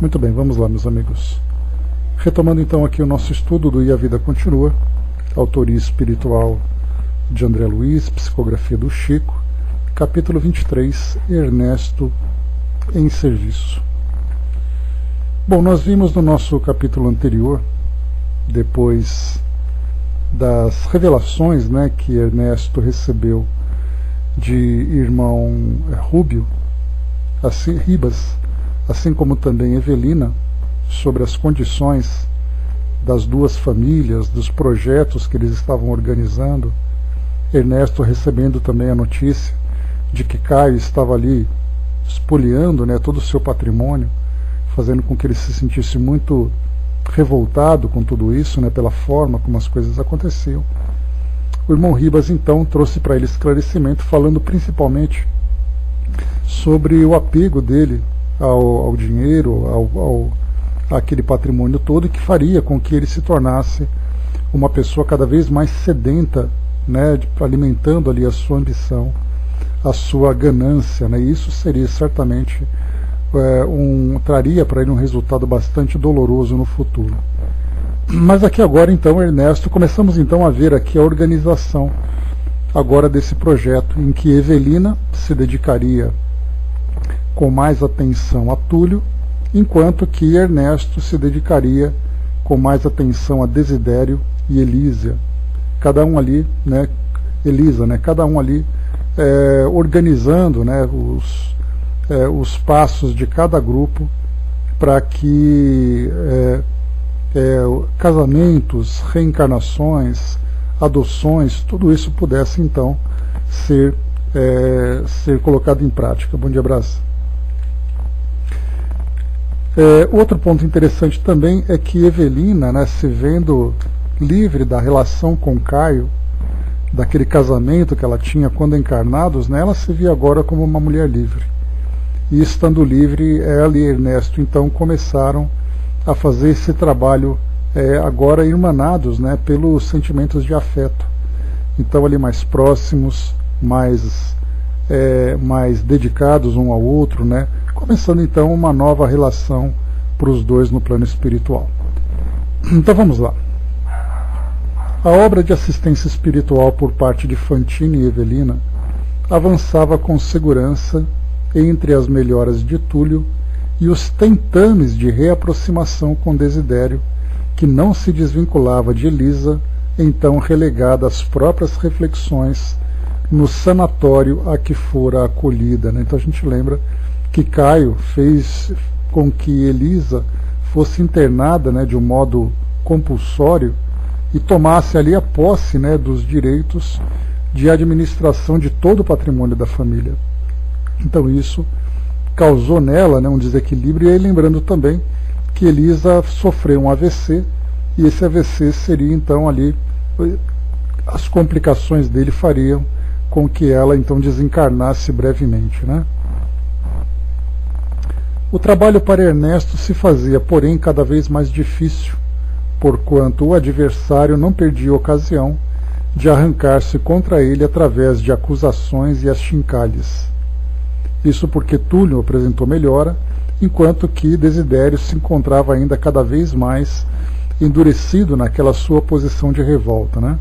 Muito bem, vamos lá, meus amigos. Retomando então aqui o nosso estudo do E a Vida Continua, autoria espiritual de André Luiz, psicografia do Chico, capítulo 23, Ernesto em Serviço. Bom, nós vimos no nosso capítulo anterior, depois das revelações, né, que Ernesto recebeu de irmão Rubio, assim, Ribas, assim como também Evelina, sobre as condições das duas famílias, dos projetos que eles estavam organizando. Ernesto recebendo também a notícia de que Caio estava ali espoliando, né, todo o seu patrimônio, fazendo com que ele se sentisse muito revoltado com tudo isso, né, pela forma como as coisas aconteciam. O irmão Ribas então trouxe para ele esclarecimento, falando principalmente sobre o apego dele ao dinheiro, àquele patrimônio todo, e que faria com que ele se tornasse uma pessoa cada vez mais sedenta, né, alimentando ali a sua ambição, a sua ganância, né, e isso seria certamente traria para ele um resultado bastante doloroso no futuro. Mas aqui agora então, Ernesto, começamos então a ver aqui a organização agora desse projeto, em que Evelina se dedicaria com mais atenção a Túlio, enquanto que Ernesto se dedicaria com mais atenção a Desidério e Elísia, cada um ali, né, Elisa, né, cada um ali organizando, né, os passos de cada grupo para que casamentos, reencarnações, adoções, tudo isso pudesse então ser colocado em prática. Bom dia, Brás. Outro ponto interessante também é que Evelina, né, se vendo livre da relação com Caio, daquele casamento que ela tinha quando encarnados, né, ela se via agora como uma mulher livre. E estando livre, ela e Ernesto então começaram a fazer esse trabalho agora irmanados, né, pelos sentimentos de afeto. Então ali mais próximos, mais dedicados um ao outro, né, começando então uma nova relação para os dois no plano espiritual. Então vamos lá. A obra de assistência espiritual por parte de Fantine e Evelina avançava com segurança entre as melhoras de Túlio e os tentames de reaproximação com Desidério, que não se desvinculava de Elisa, então relegada às próprias reflexões no sanatório a que fora acolhida, né? Então a gente lembra que Caio fez com que Elisa fosse internada, né, de um modo compulsório e tomasse ali a posse, né, dos direitos de administração de todo o patrimônio da família. Então isso causou nela, né, um desequilíbrio, e aí lembrando também que Elisa sofreu um AVC, e esse AVC seria então ali, as complicações dele fariam com que ela então desencarnasse brevemente, né? O trabalho para Ernesto se fazia, porém, cada vez mais difícil, porquanto o adversário não perdia ocasião de arrancar-se contra ele através de acusações e achincalhes. Isso porque Túlio apresentou melhora, enquanto que Desidério se encontrava ainda cada vez mais endurecido naquela sua posição de revolta, né?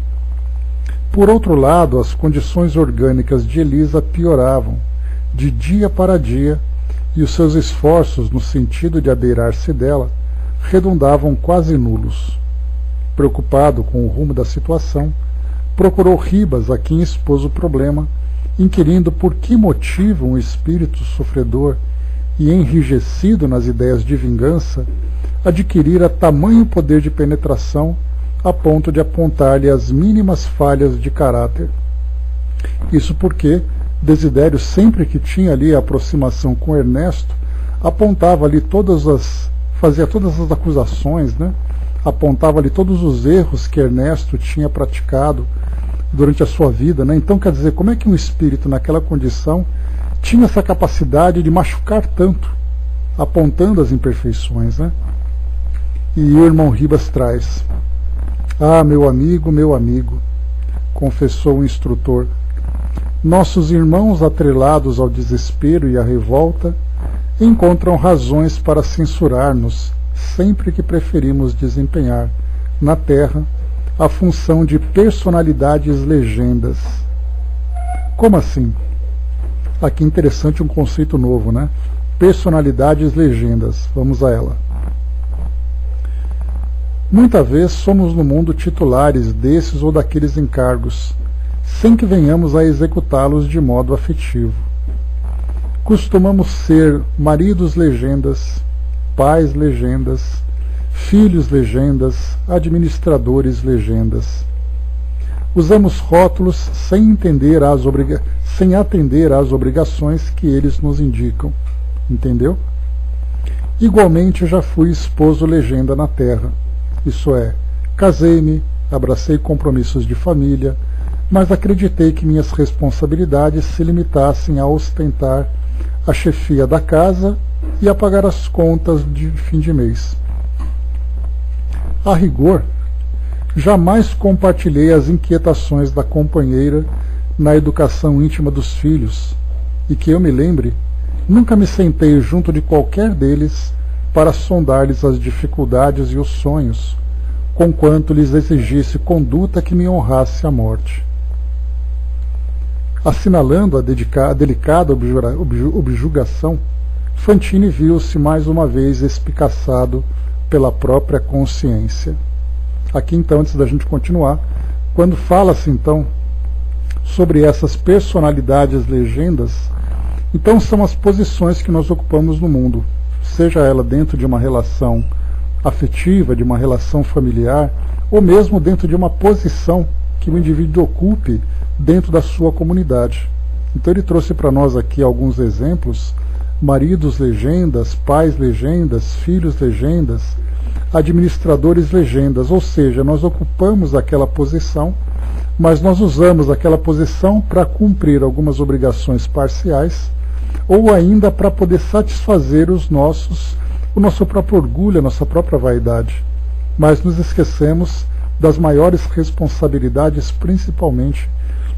Por outro lado, as condições orgânicas de Elisa pioravam de dia para dia, e os seus esforços no sentido de abeirar-se dela redundavam quase nulos. Preocupado com o rumo da situação, procurou Ribas, a quem expôs o problema, inquirindo por que motivo um espírito sofredor e enrijecido nas ideias de vingança adquirira tamanho poder de penetração a ponto de apontar-lhe as mínimas falhas de caráter. Isso porque Desidério, sempre que tinha ali a aproximação com Ernesto, apontava ali fazia todas as acusações, né? Apontava ali todos os erros que Ernesto tinha praticado durante a sua vida, né? Então, quer dizer, como é que um espírito naquela condição tinha essa capacidade de machucar tanto, apontando as imperfeições, né? E o irmão Ribas traz: "Ah, meu amigo", confessou o instrutor, nossos irmãos atrelados ao desespero e à revolta encontram razões para censurar-nos sempre que preferimos desempenhar na Terra a função de personalidades legendas. Como assim? Aqui interessante um conceito novo, né? Personalidades legendas. Vamos a ela. Muitas vezes somos no mundo titulares desses ou daqueles encargos, sem que venhamos a executá-los de modo afetivo. Costumamos ser maridos legendas, pais legendas, filhos legendas, administradores legendas. Usamos rótulos sem atender às obrigações que eles nos indicam. Entendeu? Igualmente já fui esposo legenda na Terra. Isso é, casei-me, abracei compromissos de família, mas acreditei que minhas responsabilidades se limitassem a ostentar a chefia da casa e a pagar as contas de fim de mês. A rigor, jamais compartilhei as inquietações da companheira na educação íntima dos filhos, e que eu me lembre, nunca me sentei junto de qualquer deles para sondar-lhes as dificuldades e os sonhos, conquanto lhes exigisse conduta que me honrasse a morte. Assinalando a delicada objurgação, Fantini viu-se mais uma vez espicaçado pela própria consciência. Aqui então, antes da gente continuar, quando fala-se então sobre essas personalidades legendas, então são as posições que nós ocupamos no mundo, seja ela dentro de uma relação afetiva, de uma relação familiar, ou mesmo dentro de uma posição que o indivíduo ocupe dentro da sua comunidade. Então ele trouxe para nós aqui alguns exemplos: maridos legendas, pais legendas, filhos legendas, administradores legendas, ou seja, nós ocupamos aquela posição, mas nós usamos aquela posição para cumprir algumas obrigações parciais, ou ainda para poder satisfazer o nosso próprio orgulho, a nossa própria vaidade. Mas nos esquecemos das maiores responsabilidades, principalmente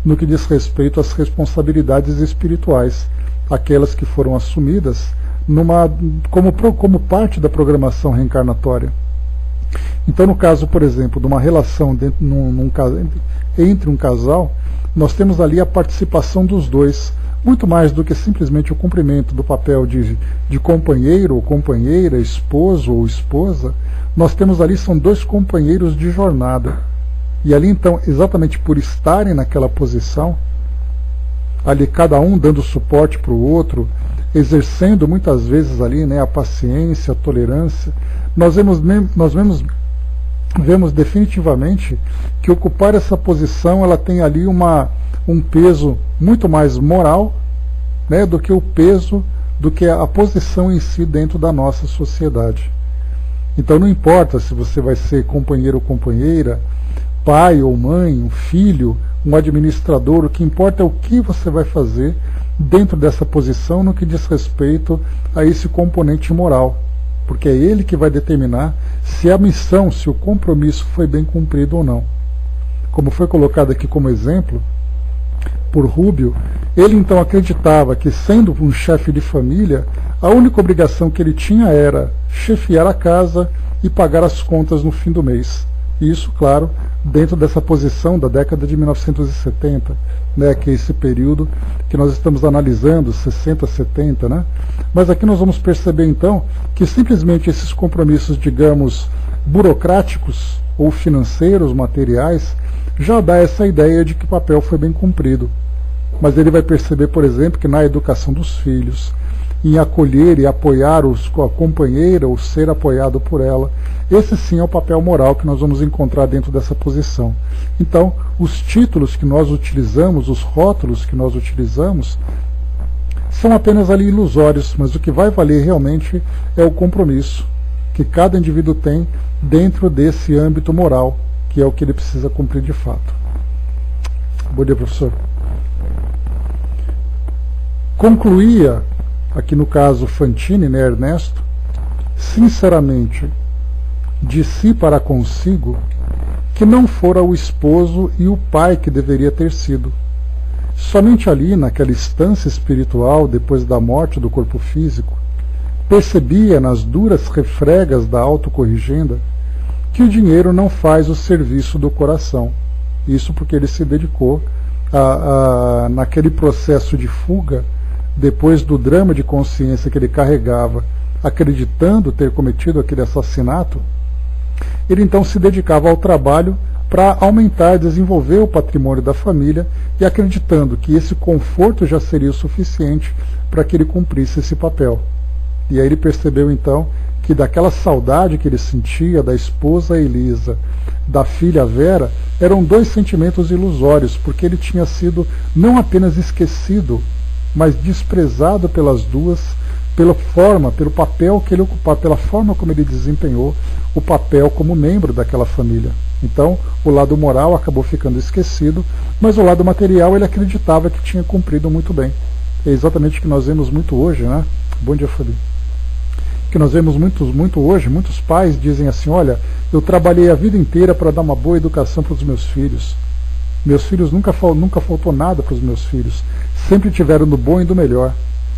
no que diz respeito às responsabilidades espirituais, aquelas que foram assumidas como parte da programação reencarnatória. Então, no caso, por exemplo, de uma relação entre um casal, nós temos ali a participação dos dois, muito mais do que simplesmente o cumprimento do papel de companheiro ou companheira, esposo ou esposa. Nós temos ali, são dois companheiros de jornada. E ali então, exatamente por estarem naquela posição, ali cada um dando suporte para o outro, exercendo muitas vezes ali, né, a paciência, a tolerância, nós vemos definitivamente que ocupar essa posição, ela tem ali um peso muito mais moral, né, do que a posição em si dentro da nossa sociedade. Então não importa se você vai ser companheiro ou companheira, pai ou mãe, um filho, um administrador, o que importa é o que você vai fazer dentro dessa posição no que diz respeito a esse componente moral, porque é ele que vai determinar se a missão, se o compromisso foi bem cumprido ou não. Como foi colocado aqui como exemplo por Rubio, ele então acreditava que, sendo um chefe de família, a única obrigação que ele tinha era chefiar a casa e pagar as contas no fim do mês. E isso, claro, dentro dessa posição da década de 1970, né, que é esse período que nós estamos analisando, 60, 70, né? Mas aqui nós vamos perceber então que simplesmente esses compromissos, digamos, burocráticos ou financeiros, materiais, já dá essa ideia de que o papel foi bem cumprido. Mas ele vai perceber, por exemplo, que na educação dos filhos, em acolher e apoiar a companheira ou ser apoiado por ela, esse sim é o papel moral que nós vamos encontrar dentro dessa posição. Então, os títulos que nós utilizamos, os rótulos que nós utilizamos, são apenas ali ilusórios, mas o que vai valer realmente é o compromisso que cada indivíduo tem dentro desse âmbito moral, que é o que ele precisa cumprir de fato. Bom dia, professor. Concluía, aqui no caso Fantini, né, Ernesto, sinceramente, de si para consigo, que não fora o esposo e o pai que deveria ter sido. Somente ali, naquela instância espiritual, depois da morte do corpo físico, percebia nas duras refregas da autocorrigenda que o dinheiro não faz o serviço do coração. Isso porque ele se dedicou naquele processo de fuga, depois do drama de consciência que ele carregava, acreditando ter cometido aquele assassinato, ele então se dedicava ao trabalho para aumentar e desenvolver o patrimônio da família e acreditando que esse conforto já seria o suficiente para que ele cumprisse esse papel. E aí ele percebeu então que daquela saudade que ele sentia da esposa Elisa, da filha Vera, eram dois sentimentos ilusórios, porque ele tinha sido não apenas esquecido, mas desprezado pelas duas, pelo papel que ele ocupava, pela forma como ele desempenhou o papel como membro daquela família. Então, o lado moral acabou ficando esquecido, mas o lado material ele acreditava que tinha cumprido muito bem. É exatamente o que nós vemos muito hoje, né? Bom dia, Fabi. Que nós vemos muito hoje, muitos pais dizem assim: olha, eu trabalhei a vida inteira para dar uma boa educação para os meus filhos. Meus filhos nunca faltou nada para os meus filhos. Sempre tiveram do bom e do melhor.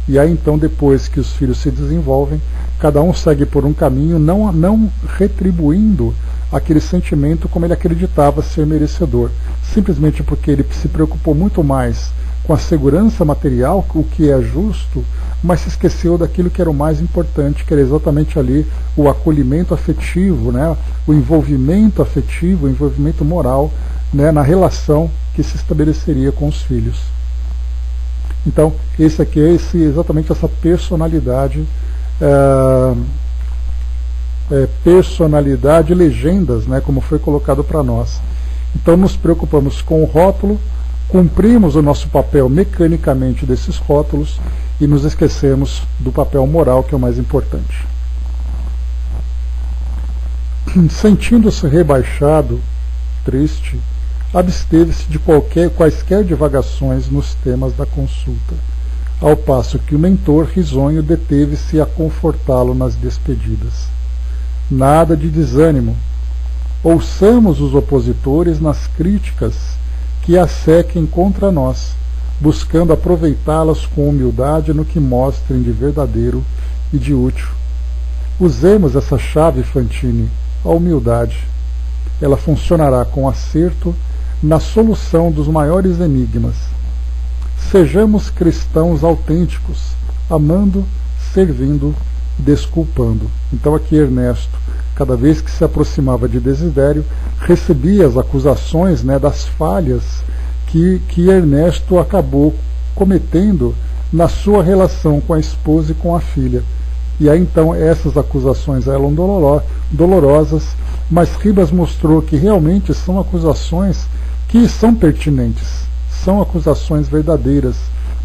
E aí então, depois que os filhos se desenvolvem, cada um segue por um caminho, não retribuindo aquele sentimento como ele acreditava ser merecedor. Simplesmente porque ele se preocupou muito mais com a segurança material, o que é justo, mas se esqueceu daquilo que era o mais importante, que era exatamente ali o acolhimento afetivo, né? O envolvimento afetivo, o envolvimento moral, né? Na relação que se estabeleceria com os filhos. Então, esse aqui é exatamente essa personalidade, personalidade legendas, né? Como foi colocado para nós. Então, nos preocupamos com o rótulo, cumprimos o nosso papel mecanicamente desses rótulos e nos esquecemos do papel moral, que é o mais importante. Sentindo-se rebaixado, triste, absteve-se de quaisquer divagações nos temas da consulta, ao passo que o mentor risonho deteve-se a confortá-lo nas despedidas. Nada de desânimo. Ouçamos os opositores nas críticas que assequem contra nós, buscando aproveitá-las com humildade no que mostrem de verdadeiro e de útil. Usemos essa chave, Fantini, a humildade. Ela funcionará com acerto na solução dos maiores enigmas. Sejamos cristãos autênticos, amando, servindo, desculpando. Então aqui Ernesto, cada vez que se aproximava de Desidério, recebia as acusações, né, das falhas que Ernesto acabou cometendo na sua relação com a esposa e com a filha. E aí então essas acusações eram dolorosas, mas Ribas mostrou que realmente são acusações que são pertinentes, são acusações verdadeiras,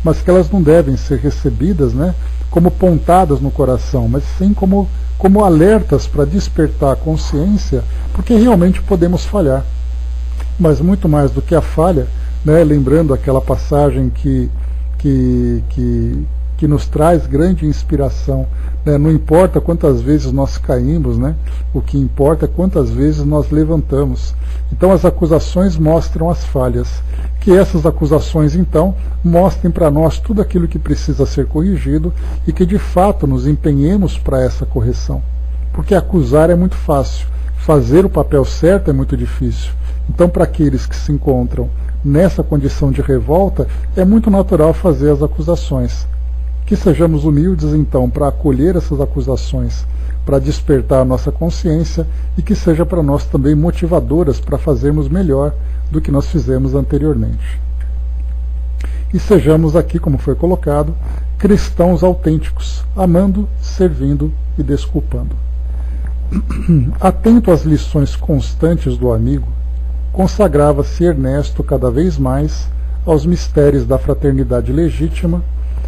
mas que elas não devem ser recebidas, né, como pontadas no coração, mas sim como alertas para despertar a consciência, porque realmente podemos falhar. Mas muito mais do que a falha, né, lembrando aquela passagem que nos traz grande inspiração, né, não importa quantas vezes nós caímos, né, o que importa é quantas vezes nós levantamos. Então as acusações mostram as falhas, que essas acusações então mostrem para nós tudo aquilo que precisa ser corrigido e que de fato nos empenhemos para essa correção. Porque acusar é muito fácil, fazer o papel certo é muito difícil. Então, para aqueles que se encontram nessa condição de revolta, é muito natural fazer as acusações. Que sejamos humildes, então, para acolher essas acusações, para despertar a nossa consciência e que seja para nós também motivadoras para fazermos melhor do que nós fizemos anteriormente. E sejamos aqui, como foi colocado, cristãos autênticos, amando, servindo e desculpando. Atento às lições constantes do amigo, consagrava-se Ernesto cada vez mais aos mistérios da fraternidade legítima,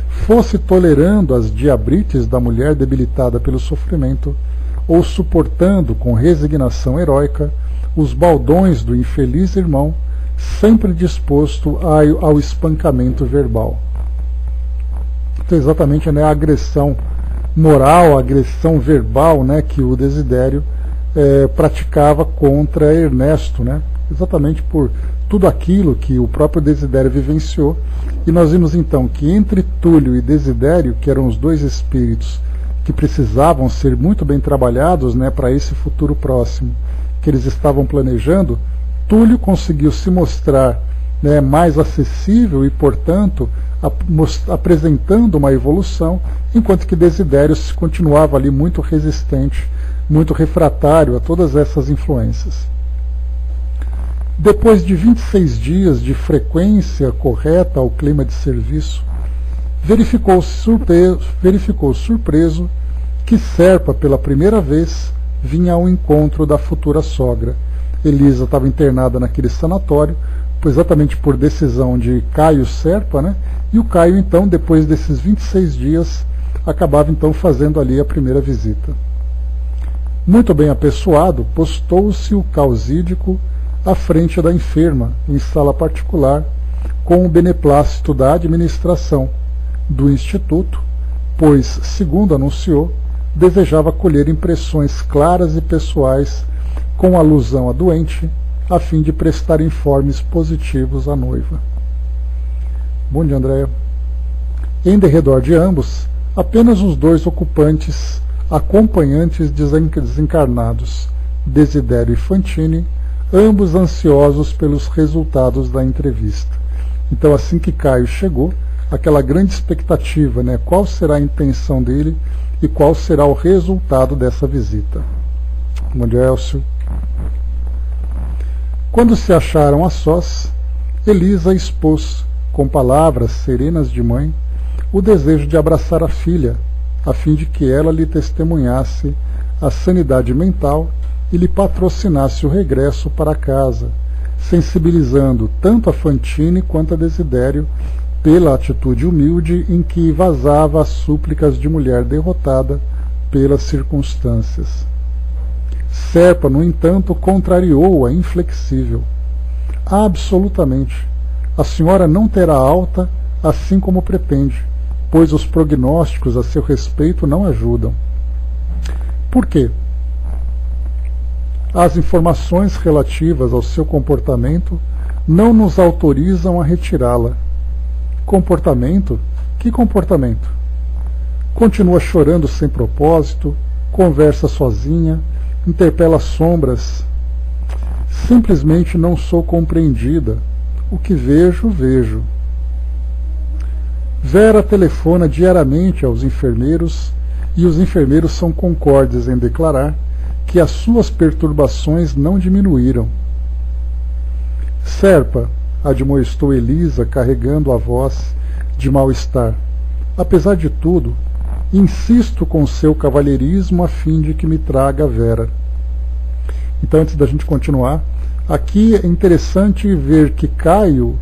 fosse tolerando as diabrites da mulher debilitada pelo sofrimento, ou suportando com resignação heróica os baldões do infeliz irmão, sempre disposto ao espancamento verbal. Então, exatamente, né, a agressão moral, a agressão verbal, né, que o Desidério praticava contra Ernesto, né, exatamente por tudo aquilo que o próprio Desidério vivenciou. E nós vimos então que entre Túlio e Desidério, que eram os dois espíritos que precisavam ser muito bem trabalhados, né, para esse futuro próximo que eles estavam planejando, Túlio conseguiu se mostrar, né, mais acessível e, portanto, apresentando uma evolução, enquanto que Desidério continuava ali muito resistente, muito refratário a todas essas influências. Depois de 26 dias de frequência correta ao clima de serviço, verificou surpreso que Serpa, pela primeira vez, vinha ao encontro da futura sogra. Elisa estava internada naquele sanatório, exatamente por decisão de Caio Serpa, né? E o Caio, então, depois desses 26 dias, acabava então fazendo ali a primeira visita. Muito bem apessoado, postou-se o causídico à frente da enferma, em sala particular, com o beneplácito da administração do Instituto, pois, segundo anunciou, desejava colher impressões claras e pessoais com alusão à doente, a fim de prestar informes positivos à noiva. Bom dia, Andréia. Em derredor de ambos, apenas os dois ocupantes, acompanhantes desencarnados, Desidério e Fantini, ambos ansiosos pelos resultados da entrevista. Então, assim que Caio chegou, aquela grande expectativa, né? Qual será a intenção dele e qual será o resultado dessa visita. Bom dia, Elcio. Quando se acharam a sós, Elisa expôs, com palavras serenas de mãe, o desejo de abraçar a filha, a fim de que ela lhe testemunhasse a sanidade mental e lhe patrocinasse o regresso para casa, sensibilizando tanto a Fantini quanto a Desidério pela atitude humilde em que vazava as súplicas de mulher derrotada pelas circunstâncias. Serpa, no entanto, contrariou-a inflexível. Absolutamente. A senhora não terá alta, assim como pretende, pois os prognósticos a seu respeito não ajudam. Por quê? As informações relativas ao seu comportamento não nos autorizam a retirá-la. Comportamento? Que comportamento? Continua chorando sem propósito, conversa sozinha, interpela sombras. Simplesmente não sou compreendida. O que vejo, vejo. Vera telefona diariamente aos enfermeiros e os enfermeiros são concordes em declarar que as suas perturbações não diminuíram. Serpa, admoestou Elisa, carregando a voz de mal-estar. Apesar de tudo, insisto com seu cavalheirismo a fim de que me traga a Vera. Então, antes da gente continuar, aqui é interessante ver que Caio,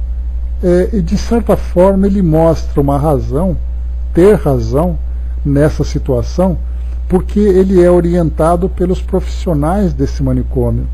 de certa forma, ele mostra uma razão, ter razão nessa situação, porque ele é orientado pelos profissionais desse manicômio.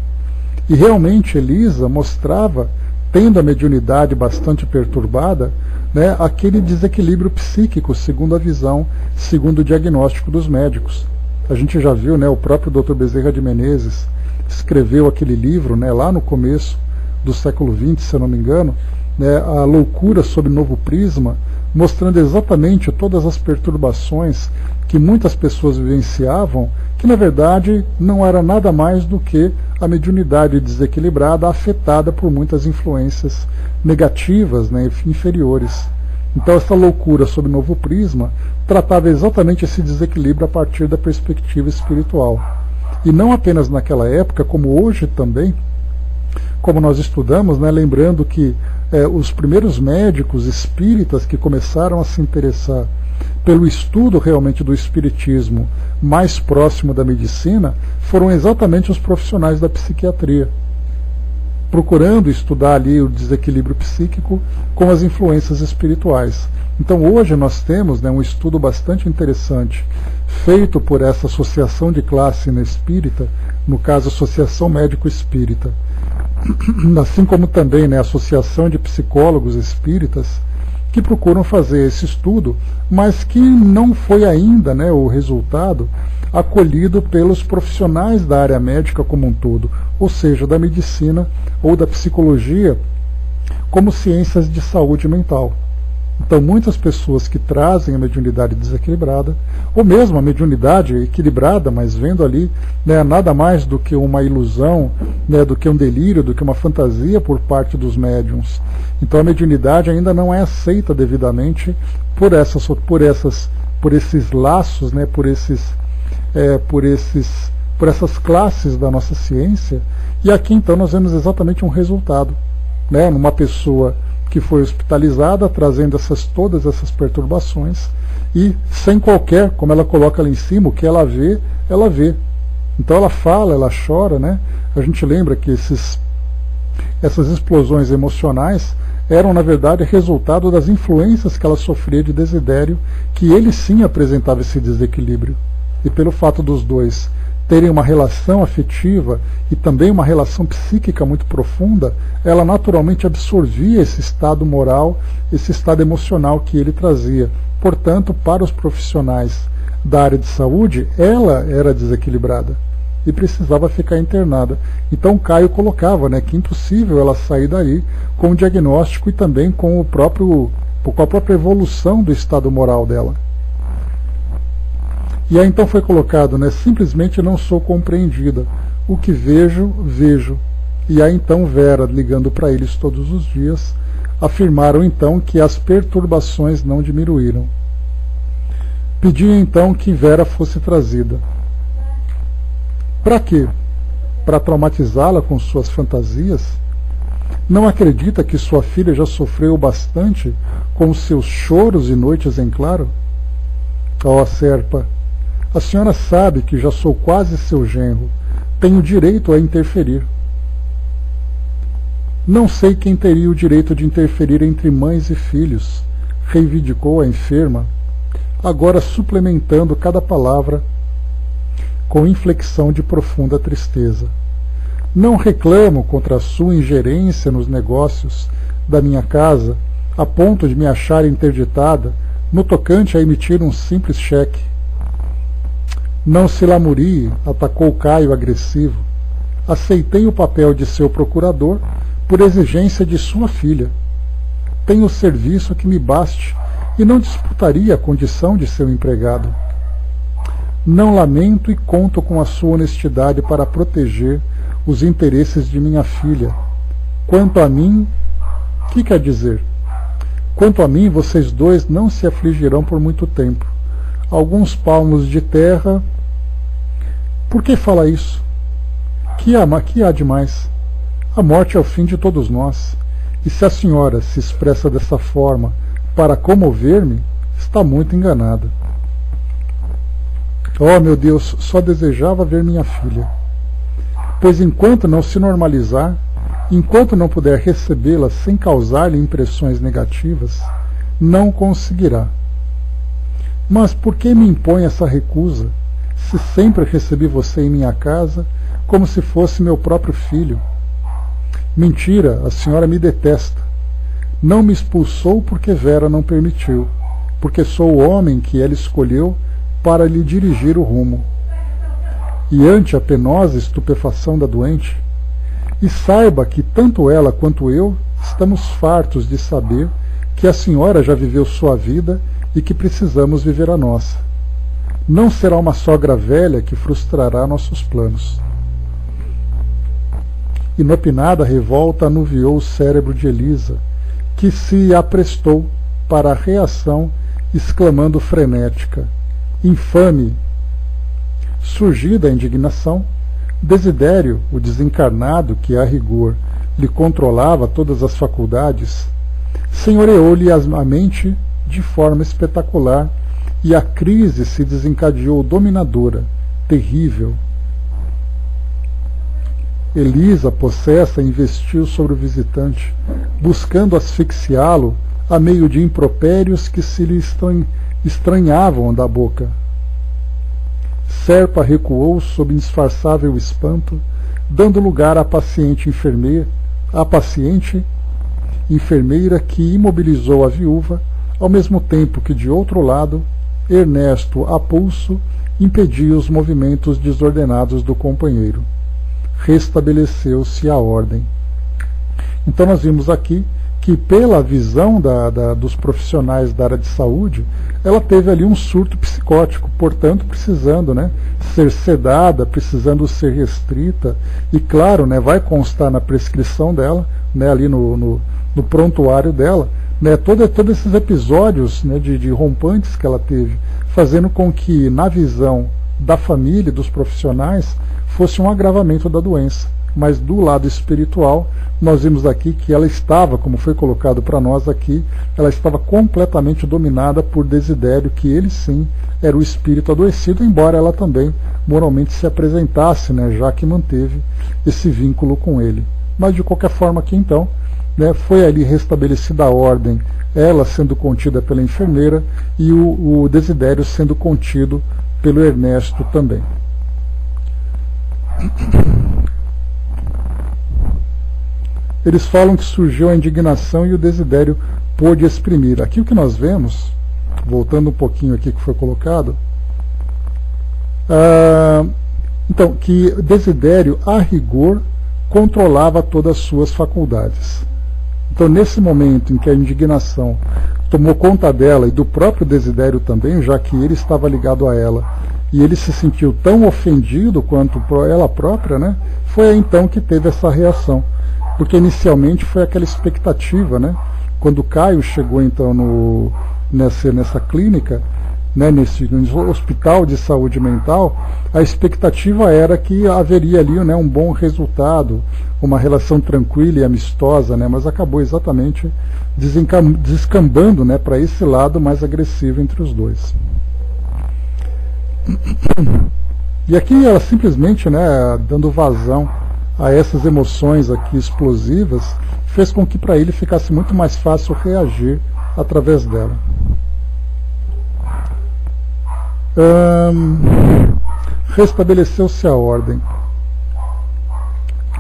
E realmente Elisa mostrava, tendo a mediunidade bastante perturbada, né, aquele desequilíbrio psíquico, segundo a visão, segundo o diagnóstico dos médicos. A gente já viu, né, o próprio Dr. Bezerra de Menezes escreveu aquele livro, né, lá no começo do século XX, se eu não me engano, né, A Loucura sob Novo Prisma, mostrando exatamente todas as perturbações que muitas pessoas vivenciavam, que na verdade não era nada mais do que a mediunidade desequilibrada, afetada por muitas influências negativas, né, inferiores. Então essa loucura sob novo prisma tratava exatamente esse desequilíbrio a partir da perspectiva espiritual. E não apenas naquela época, como hoje também, como nós estudamos, né, lembrando que os primeiros médicos espíritas que começaram a se interessar pelo estudo realmente do espiritismo mais próximo da medicina foram exatamente os profissionais da psiquiatria, procurando estudar ali o desequilíbrio psíquico com as influências espirituais. Então hoje nós temos, né, um estudo bastante interessante feito por essa associação de classe na espírita, no caso Associação Médico Espírita, assim como também, né, a Associação de Psicólogos Espíritas, que procuram fazer esse estudo, mas que não foi ainda, né, o resultado acolhido pelos profissionais da área médica como um todo, ou seja, da medicina ou da psicologia como ciências de saúde mental. Então, muitas pessoas que trazem a mediunidade desequilibrada, ou mesmo a mediunidade equilibrada, mas vendo ali, né, nada mais do que uma ilusão, né, do que um delírio, do que uma fantasia por parte dos médiuns. Então, a mediunidade ainda não é aceita devidamente por esses laços, né, por essas classes da nossa ciência. E aqui, então, nós vemos exatamente um resultado, né, numa pessoa que foi hospitalizada, trazendo todas essas perturbações, e sem qualquer, como ela coloca lá em cima, o que ela vê, ela vê. Então ela fala, ela chora, né? A gente lembra que essas explosões emocionais eram, na verdade, resultado das influências que ela sofria de Desidério, que ele sim apresentava esse desequilíbrio. E pelo fato dos dois terem uma relação afetiva e também uma relação psíquica muito profunda, ela naturalmente absorvia esse estado moral, esse estado emocional que ele trazia. Portanto, para os profissionais da área de saúde, ela era desequilibrada e precisava ficar internada. Então Caio colocava, né, que é impossível ela sair daí com o diagnóstico e também com a própria evolução do estado moral dela. E aí então foi colocado, né, simplesmente não sou compreendida. O que vejo, vejo. E aí então Vera, ligando para eles todos os dias, afirmaram então que as perturbações não diminuíram. Pediam então que Vera fosse trazida. Para quê? Para traumatizá-la com suas fantasias? Não acredita que sua filha já sofreu bastante com os seus choros e noites em claro? Ó, Serpa, a senhora sabe que já sou quase seu genro. Tenho direito a interferir. Não sei quem teria o direito de interferir entre mães e filhos, reivindicou a enferma, agora suplementando cada palavra com inflexão de profunda tristeza. Não reclamo contra a sua ingerência nos negócios da minha casa, a ponto de me achar interditada no tocante a emitir um simples cheque. Não se lamurie, atacou Caio agressivo. Aceitei o papel de seu procurador por exigência de sua filha. Tenho serviço que me baste e não disputaria a condição de seu empregado. Não lamento e conto com a sua honestidade para proteger os interesses de minha filha. Quanto a mim, que quer dizer? Quanto a mim, vocês dois não se afligirão por muito tempo. Alguns palmos de terra. Por que fala isso? Que há de mais? A morte é o fim de todos nós. E se a senhora se expressa dessa forma para comover-me, está muito enganada. Oh, meu Deus, só desejava ver minha filha. Pois enquanto não se normalizar, enquanto não puder recebê-la sem causar-lhe impressões negativas, não conseguirá. Mas por que me impõe essa recusa, se sempre recebi você em minha casa como se fosse meu próprio filho? Mentira, a senhora me detesta. Não me expulsou porque Vera não permitiu, porque sou o homem que ela escolheu para lhe dirigir o rumo. E ante a penosa estupefação da doente, e saiba que tanto ela quanto eu estamos fartos de saber que a senhora já viveu sua vida e que precisamos viver a nossa. Não será uma sogra velha que frustrará nossos planos. Inopinada revolta anuviou o cérebro de Elisa, que se aprestou para a reação, exclamando frenética: infame! Surgida a indignação, Desidério, o desencarnado que a rigor lhe controlava todas as faculdades, senhoreou-lhe a mente de forma espetacular, e a crise se desencadeou dominadora, terrível. Elisa, possessa, investiu sobre o visitante, buscando asfixiá-lo a meio de impropérios que se lhe estranhavam da boca. Serpa recuou sob indisfarçável espanto, dando lugar à paciente enfermeira que imobilizou a viúva, ao mesmo tempo que, de outro lado, Ernesto, a pulso, impedia os movimentos desordenados do companheiro. Restabeleceu-se a ordem. Então nós vimos aqui que pela visão dos profissionais da área de saúde, ela teve ali um surto psicótico, portanto precisando, né, ser sedada, precisando ser restrita, e claro, né, vai constar na prescrição dela, né, ali no prontuário dela, né, todos esses episódios, né, de rompantes que ela teve, fazendo com que, na visão da família e dos profissionais, fosse um agravamento da doença. Mas do lado espiritual, nós vimos aqui que ela estava, como foi colocado para nós aqui, ela estava completamente dominada por Desidério, que ele sim era o espírito adoecido, embora ela também moralmente se apresentasse, né, já que manteve esse vínculo com ele. Mas de qualquer forma aqui então, né, foi ali restabelecida a ordem, ela sendo contida pela enfermeira e o Desidério sendo contido pelo Ernesto também. Eles falam que surgiu a indignação e o Desidério pôde exprimir. Aqui o que nós vemos, voltando um pouquinho aqui que foi colocado, então, que Desidério, a rigor, controlava todas as suas faculdades. Então, nesse momento em que a indignação tomou conta dela e do próprio Desidério também, já que ele estava ligado a ela, e ele se sentiu tão ofendido quanto ela própria, né, foi aí então que teve essa reação. Porque inicialmente foi aquela expectativa, né? Quando o Caio chegou então nessa clínica, né, nesse hospital de saúde mental, a expectativa era que haveria ali, né, um bom resultado, uma relação tranquila e amistosa, né, mas acabou exatamente descambando, né, para esse lado mais agressivo entre os dois. E aqui ela simplesmente, né, dando vazão a essas emoções aqui explosivas, fez com que para ele ficasse muito mais fácil reagir através dela. Restabeleceu-se a ordem.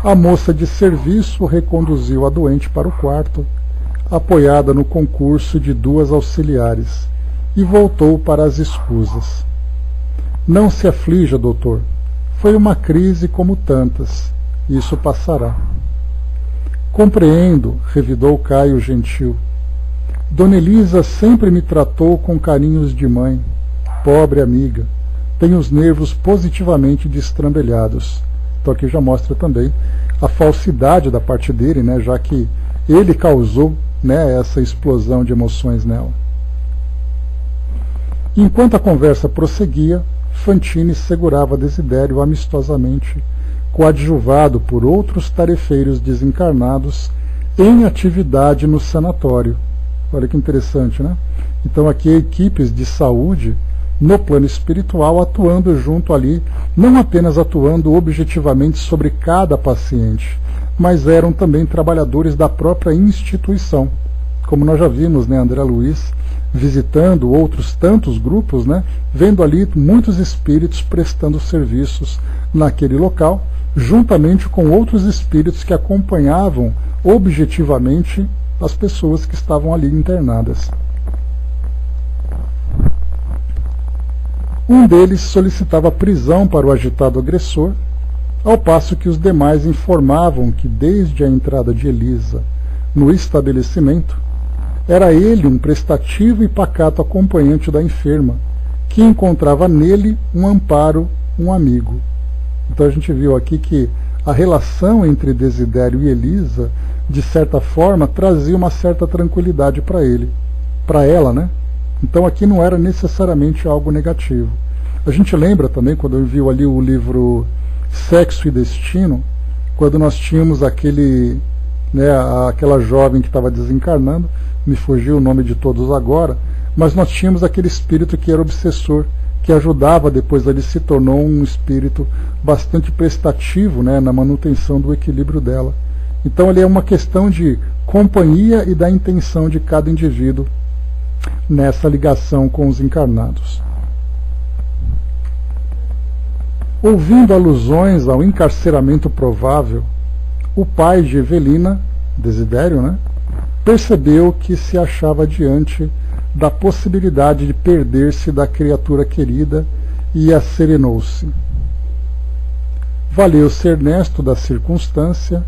A moça de serviço reconduziu a doente para o quarto, apoiada no concurso de 2 auxiliares, e voltou para as escusas. Não se aflija, doutor. Foi uma crise como tantas. Isso passará. Compreendo, revidou Caio gentil. Dona Elisa sempre me tratou com carinhos de mãe. Pobre amiga. Tem os nervos positivamente destrambelhados. Então aqui já mostra também a falsidade da parte dele, né, já que ele causou, né, essa explosão de emoções nela. Enquanto a conversa prosseguia, Fantine segurava Desidério amistosamente, coadjuvado por outros tarefeiros desencarnados em atividade no sanatório. Olha que interessante, né? Então aqui equipes de saúde no plano espiritual atuando junto ali, não apenas atuando objetivamente sobre cada paciente, mas eram também trabalhadores da própria instituição. Como nós já vimos, né, André Luiz visitando outros tantos grupos, né, vendo ali muitos espíritos prestando serviços naquele local, juntamente com outros espíritos que acompanhavam objetivamente as pessoas que estavam ali internadas. Um deles solicitava prisão para o agitado agressor, ao passo que os demais informavam que desde a entrada de Elisa no estabelecimento, era ele um prestativo e pacato acompanhante da enferma, que encontrava nele um amparo, um amigo. Então a gente viu aqui que a relação entre Desidério e Elisa, de certa forma, trazia uma certa tranquilidade para ele, para ela, né? Então aqui não era necessariamente algo negativo. A gente lembra também, quando eu vi ali o livro Sexo e Destino, quando nós tínhamos aquele, né, aquela jovem que estava desencarnando, me fugiu o nome de todos agora, mas nós tínhamos aquele espírito que era obsessor, que ajudava depois, ele se tornou um espírito bastante prestativo, né, na manutenção do equilíbrio dela. Então ali é uma questão de companhia e da intenção de cada indivíduo nessa ligação com os encarnados. Ouvindo alusões ao encarceramento provável, o pai de Evelina, Desidério, né, percebeu que se achava diante da possibilidade de perder-se da criatura querida e acerenou-se. Valeu-se Ernesto da circunstância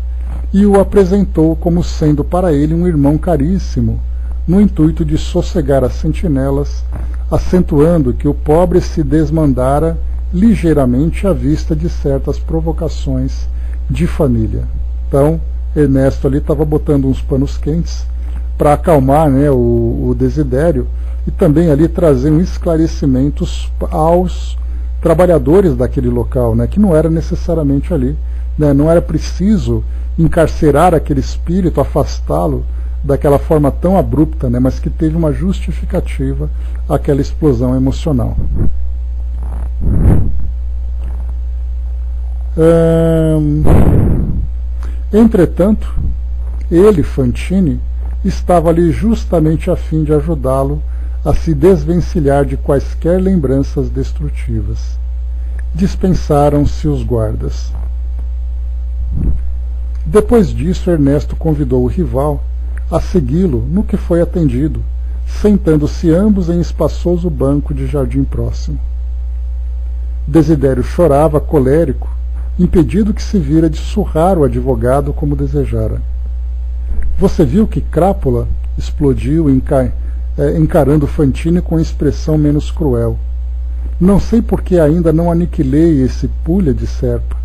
e o apresentou como sendo para ele um irmão caríssimo, no intuito de sossegar as sentinelas, acentuando que o pobre se desmandara ligeiramente à vista de certas provocações de família. Então, Ernesto ali estava botando uns panos quentes para acalmar, né, o Desidério, e também ali trazer esclarecimentos aos trabalhadores daquele local, né, que não era necessariamente ali, né, não era preciso encarcerar aquele espírito, afastá-lo daquela forma tão abrupta, né, mas que teve uma justificativa àquela explosão emocional. Entretanto, ele, Fantini, estava ali justamente a fim de ajudá-lo a se desvencilhar de quaisquer lembranças destrutivas. Dispensaram-se os guardas. Depois disso, Ernesto convidou o rival a segui-lo, no que foi atendido, sentando-se ambos em espaçoso banco de jardim próximo. Desidério chorava, colérico, impedido que se vira de surrar o advogado como desejara. Você viu que Crápula? Explodiu, encarando Fantini com expressão menos cruel. Não sei por que ainda não aniquilei esse pulha de serpa.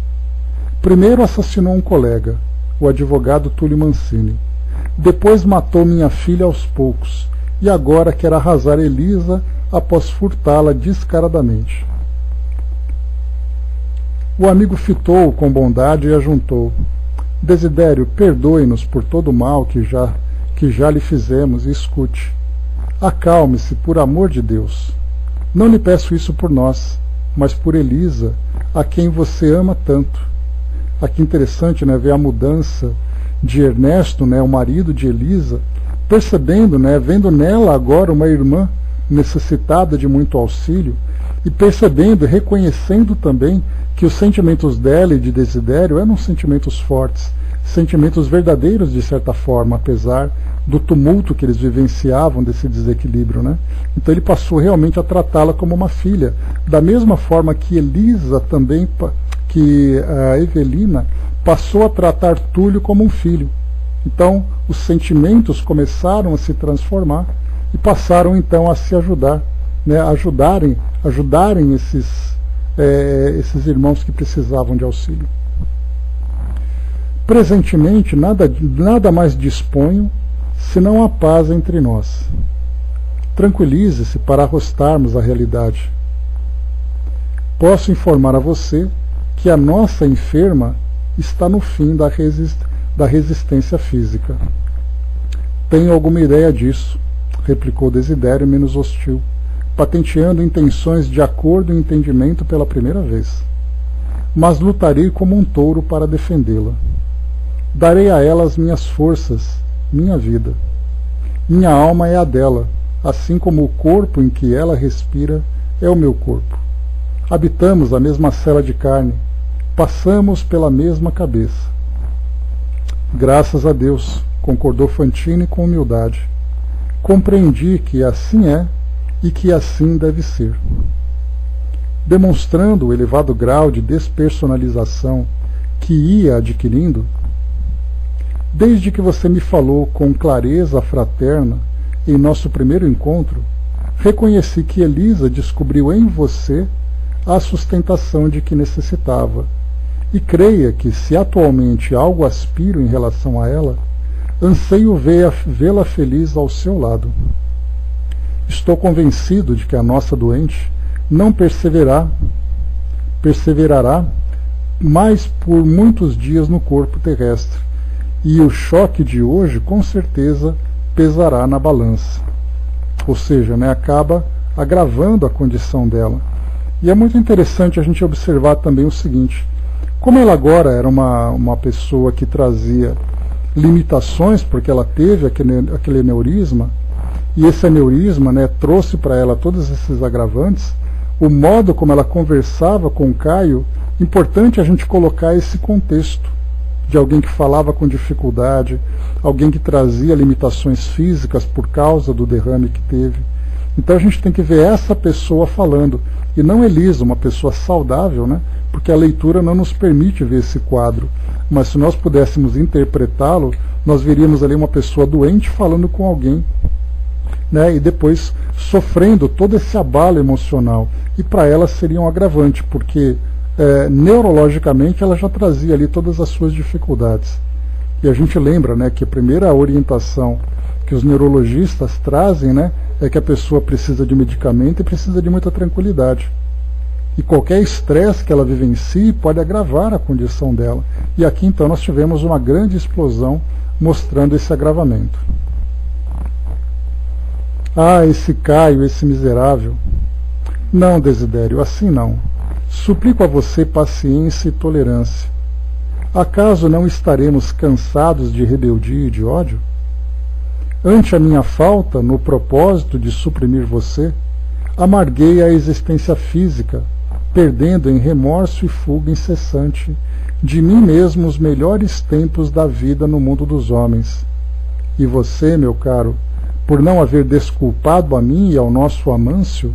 Primeiro assassinou um colega, o advogado Túlio Mancini. Depois matou minha filha aos poucos, e agora quer arrasar Elisa após furtá-la descaradamente. O amigo fitou-o com bondade e ajuntou: Desidério, perdoe-nos por todo o mal que já lhe fizemos, e escute. Acalme-se, por amor de Deus. Não lhe peço isso por nós, mas por Elisa, a quem você ama tanto. Aqui interessante, né, ver a mudança de Ernesto, né, o marido de Elisa, percebendo, né, vendo nela agora uma irmã necessitada de muito auxílio, e percebendo e reconhecendo também que os sentimentos dela e de Desidério eram sentimentos fortes, sentimentos verdadeiros de certa forma, apesar do tumulto que eles vivenciavam desse desequilíbrio, né? Então ele passou realmente a tratá-la como uma filha, da mesma forma que Elisa também, que a Evelina passou a tratar Túlio como um filho. Então os sentimentos começaram a se transformar e passaram então a se ajudar, né? ajudarem esses irmãos que precisavam de auxílio. Presentemente nada mais disponho senão a paz entre nós. Tranquilize-se para arrostarmos a realidade. Posso informar a você que a nossa enferma está no fim da resistência física. Tenho alguma ideia disso, replicou Desidério menos hostil, patenteando intenções de acordo e entendimento pela primeira vez. Mas lutarei como um touro para defendê-la. Darei a ela as minhas forças, minha vida. Minha alma é a dela, assim como o corpo em que ela respira é o meu corpo. Habitamos a mesma cela de carne, passamos pela mesma cabeça. Graças a Deus, concordou Fantini com humildade. Compreendi que assim é e que assim deve ser. Demonstrando o elevado grau de despersonalização que ia adquirindo, desde que você me falou com clareza fraterna em nosso primeiro encontro, reconheci que Elisa descobriu em você a sustentação de que necessitava, e creia que, se atualmente algo aspiro em relação a ela, anseio vê-la feliz ao seu lado. Estou convencido de que a nossa doente não perseverará mais por muitos dias no corpo terrestre, e o choque de hoje com certeza pesará na balança. Ou seja, né, acaba agravando a condição dela. E é muito interessante a gente observar também o seguinte: como ela agora era uma pessoa que trazia limitações, porque ela teve aquele aneurisma, e esse aneurisma, né, trouxe para ela todos esses agravantes, o modo como ela conversava com o Caio, importante a gente colocar esse contexto de alguém que falava com dificuldade, alguém que trazia limitações físicas por causa do derrame que teve. Então a gente tem que ver essa pessoa falando, e não Elisa, uma pessoa saudável, né? Porque a leitura não nos permite ver esse quadro. Mas se nós pudéssemos interpretá-lo, nós veríamos ali uma pessoa doente falando com alguém, né? E depois sofrendo todo esse abalo emocional. E para ela seria um agravante, porque neurologicamente ela já trazia ali todas as suas dificuldades. E a gente lembra, né, que a primeira orientação que os neurologistas trazem, né, é que a pessoa precisa de medicamento e precisa de muita tranquilidade. E qualquer estresse que ela vivencie pode agravar a condição dela. E aqui então nós tivemos uma grande explosão mostrando esse agravamento. Ah, esse Caio, esse miserável. Não, Desidério, assim não. Suplico a você paciência e tolerância. Acaso não estaremos cansados de rebeldia e de ódio? Ante a minha falta, no propósito de suprimir você, amarguei a existência física, perdendo em remorso e fuga incessante de mim mesmo os melhores tempos da vida no mundo dos homens. E você, meu caro, por não haver desculpado a mim e ao nosso Amâncio,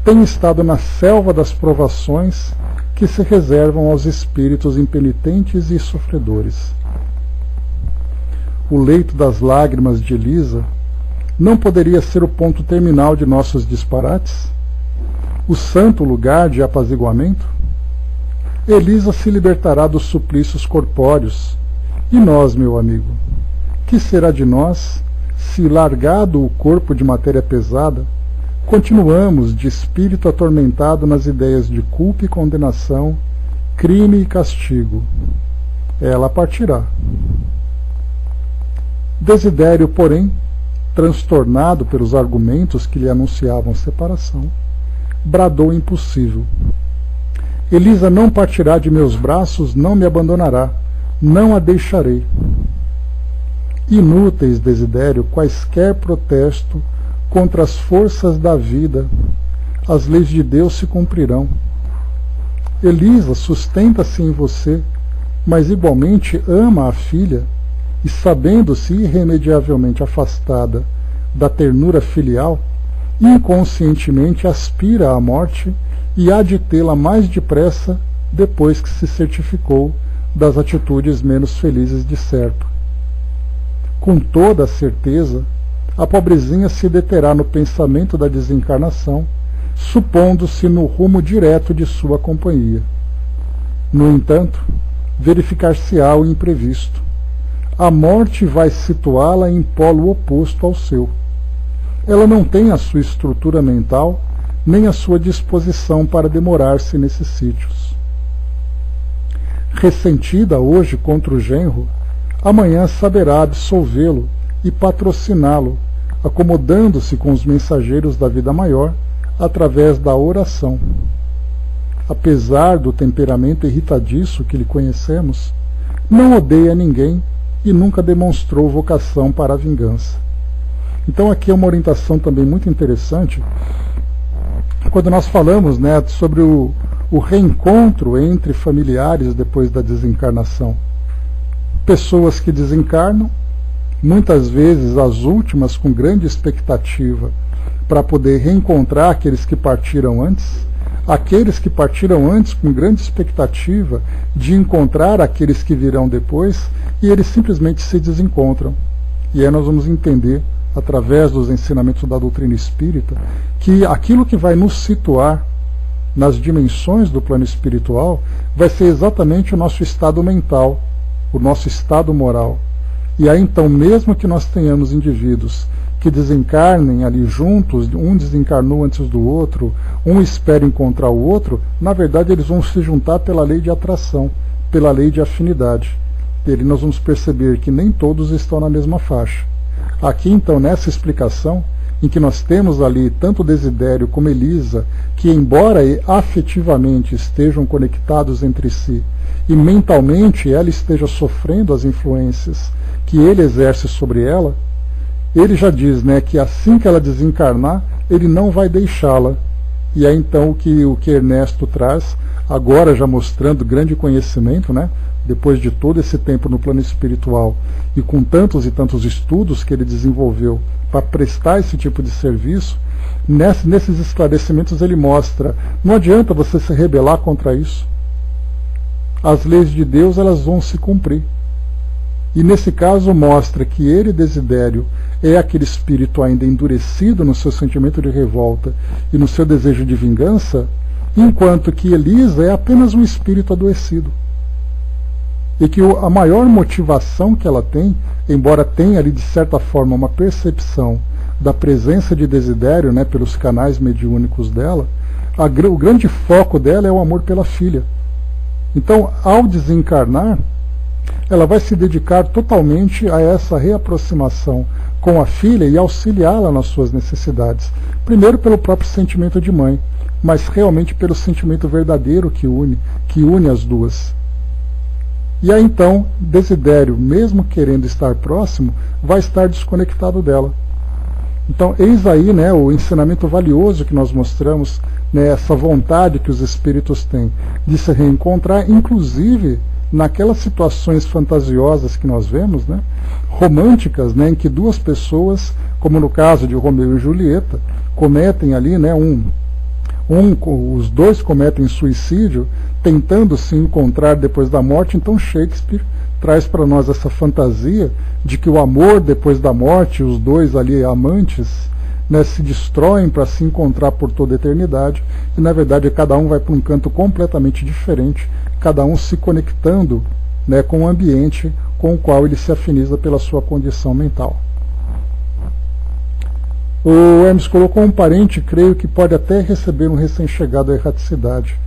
tem estado na selva das provações que se reservam aos espíritos impenitentes e sofredores. O leito das lágrimas de Elisa não poderia ser o ponto terminal de nossos disparates? O santo lugar de apaziguamento? Elisa se libertará dos suplícios corpóreos. E nós, meu amigo, que será de nós se, largado o corpo de matéria pesada, continuamos de espírito atormentado nas ideias de culpa e condenação, crime e castigo? Ela partirá. Desidério, porém, transtornado pelos argumentos que lhe anunciavam separação, bradou impossível. Elisa não partirá de meus braços, não me abandonará, não a deixarei. Inúteis, Desidério, quaisquer protesto contra as forças da vida, as leis de Deus se cumprirão. Elisa sustenta-se em você, mas igualmente ama a filha, e sabendo-se irremediavelmente afastada da ternura filial, inconscientemente aspira à morte e há de tê-la mais depressa depois que se certificou das atitudes menos felizes de Serpa. Com toda a certeza, a pobrezinha se deterá no pensamento da desencarnação, supondo-se no rumo direto de sua companhia. No entanto, verificar-se-á o imprevisto. A morte vai situá-la em polo oposto ao seu. Ela não tem a sua estrutura mental, nem a sua disposição para demorar-se nesses sítios. Ressentida hoje contra o genro, amanhã saberá absolvê-lo e patrociná-lo, acomodando-se com os mensageiros da vida maior através da oração. Apesar do temperamento irritadiço que lhe conhecemos, não odeia ninguém e nunca demonstrou vocação para a vingança. Então aqui é uma orientação também muito interessante, quando nós falamos, né, sobre o reencontro entre familiares depois da desencarnação. Pessoas que desencarnam, muitas vezes as últimas com grande expectativa para poder reencontrar aqueles que partiram antes, aqueles que partiram antes com grande expectativa de encontrar aqueles que virão depois, e eles simplesmente se desencontram. E aí nós vamos entender, através dos ensinamentos da doutrina espírita, que aquilo que vai nos situar nas dimensões do plano espiritual vai ser exatamente o nosso estado mental, o nosso estado moral. E aí então, mesmo que nós tenhamos indivíduos que desencarnem ali juntos, um desencarnou antes do outro, um espera encontrar o outro, na verdade eles vão se juntar pela lei de atração, pela lei de afinidade. E ali nós vamos perceber que nem todos estão na mesma faixa. Aqui então, nessa explicação, em que nós temos ali tanto Desidério como Elisa, que embora afetivamente estejam conectados entre si, e mentalmente ela esteja sofrendo as influências que ele exerce sobre ela, ele já diz, né, que assim que ela desencarnar, ele não vai deixá-la. E é então o que Ernesto traz, agora já mostrando grande conhecimento, né, depois de todo esse tempo no plano espiritual, e com tantos e tantos estudos que ele desenvolveu para prestar esse tipo de serviço, nesses esclarecimentos ele mostra, não adianta você se rebelar contra isso. As leis de Deus, elas vão se cumprir. E nesse caso mostra que ele, Desidério, é aquele espírito ainda endurecido no seu sentimento de revolta e no seu desejo de vingança, enquanto que Elisa é apenas um espírito adoecido. E que a maior motivação que ela tem, embora tenha ali de certa forma uma percepção da presença de Desidério, né, pelos canais mediúnicos dela, o grande foco dela é o amor pela filha. Então, ao desencarnar, ela vai se dedicar totalmente a essa reaproximação com a filha e auxiliá-la nas suas necessidades. Primeiro pelo próprio sentimento de mãe, mas realmente pelo sentimento verdadeiro que une as duas. E aí então, Desidério, mesmo querendo estar próximo, vai estar desconectado dela. Então, eis aí, né, o ensinamento valioso que nós mostramos, né, essa vontade que os espíritos têm de se reencontrar, inclusive naquelas situações fantasiosas que nós vemos, né, românticas, né, em que duas pessoas, como no caso de Romeu e Julieta, cometem ali, né, os dois cometem suicídio, tentando se encontrar depois da morte. Então Shakespeare traz para nós essa fantasia de que o amor depois da morte, os dois ali amantes, né, se destroem para se encontrar por toda a eternidade, e na verdade cada um vai para um canto completamente diferente, cada um se conectando, né, com o ambiente com o qual ele se afiniza pela sua condição mental. O Hermes colocou: um parente, creio que pode até receber um recém-chegado à erraticidade,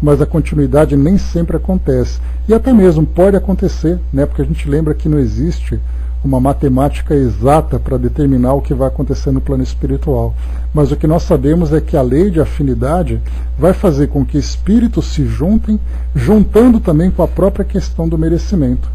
mas a continuidade nem sempre acontece. E até mesmo pode acontecer, né, porque a gente lembra que não existe uma matemática exata para determinar o que vai acontecer no plano espiritual. Mas o que nós sabemos é que a lei de afinidade vai fazer com que espíritos se juntem, juntando também com a própria questão do merecimento.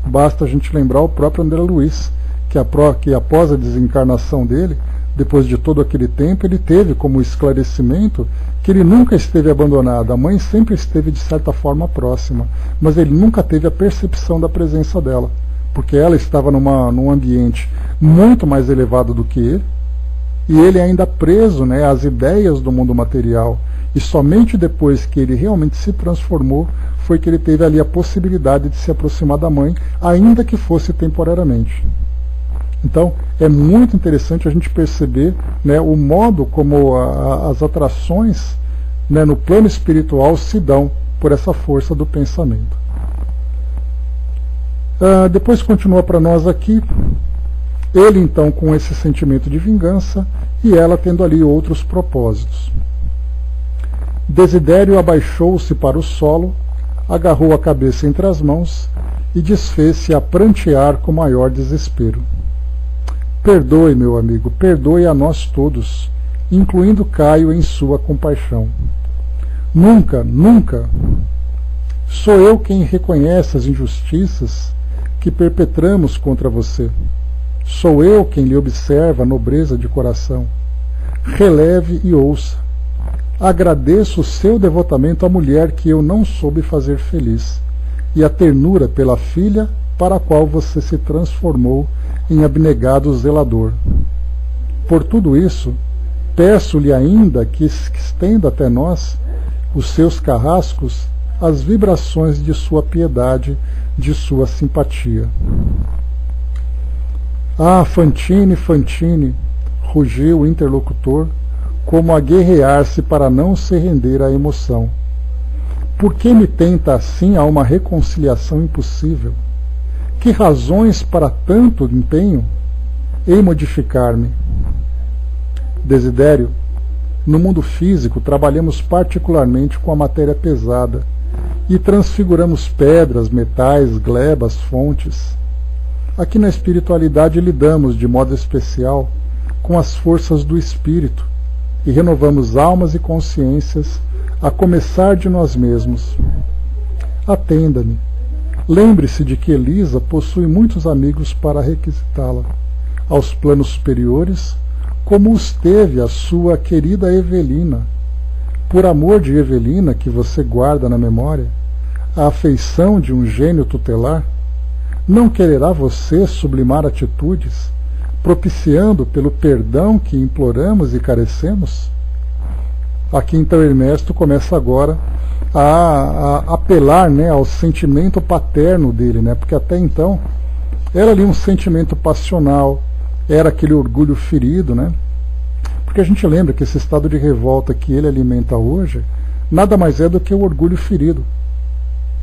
Basta a gente lembrar o próprio André Luiz, que após a desencarnação dele, depois de todo aquele tempo, ele teve como esclarecimento que ele nunca esteve abandonado, a mãe sempre esteve de certa forma próxima, mas ele nunca teve a percepção da presença dela, porque ela estava num ambiente muito mais elevado do que ele, e ele ainda preso, né, às ideias do mundo material, e somente depois que ele realmente se transformou, foi que ele teve ali a possibilidade de se aproximar da mãe, ainda que fosse temporariamente. Então, é muito interessante a gente perceber, né, o modo como as atrações, né, no plano espiritual se dão por essa força do pensamento. Depois continua para nós aqui, ele então com esse sentimento de vingança e ela tendo ali outros propósitos. Desidério abaixou-se para o solo, agarrou a cabeça entre as mãos e desfez-se a prantear com maior desespero. Perdoe, meu amigo, perdoe a nós todos, incluindo Caio em sua compaixão. Nunca, nunca. Sou eu quem reconhece as injustiças que perpetramos contra você. Sou eu quem lhe observa a nobreza de coração. Releve e ouça. Agradeço o seu devotamento à mulher que eu não soube fazer feliz, e a ternura pela filha para a qual você se transformou em abnegado zelador. Por tudo isso, peço-lhe ainda que estenda até nós, os seus carrascos, as vibrações de sua piedade, de sua simpatia. Ah, Fantine, Fantine, rugiu o interlocutor, como a guerrear-se para não se render à emoção. Por que me tenta assim a uma reconciliação impossível? Que razões para tanto empenho? Em modificar-me. Desidério, no mundo físico trabalhamos particularmente com a matéria pesada e transfiguramos pedras, metais, glebas, fontes. Aqui na espiritualidade lidamos de modo especial com as forças do espírito e renovamos almas e consciências a começar de nós mesmos. Atenda-me. Lembre-se de que Elisa possui muitos amigos para requisitá-la aos planos superiores, como os teve a sua querida Evelina. Por amor de Evelina, que você guarda na memória, a afeição de um gênio tutelar, não quererá você sublimar atitudes propiciando pelo perdão que imploramos e carecemos? Aqui então Ernesto começa agora a apelar, né, ao sentimento paterno dele, né, porque até então era ali um sentimento passional, era aquele orgulho ferido, né, porque a gente lembra que esse estado de revolta que ele alimenta hoje nada mais é do que o orgulho ferido.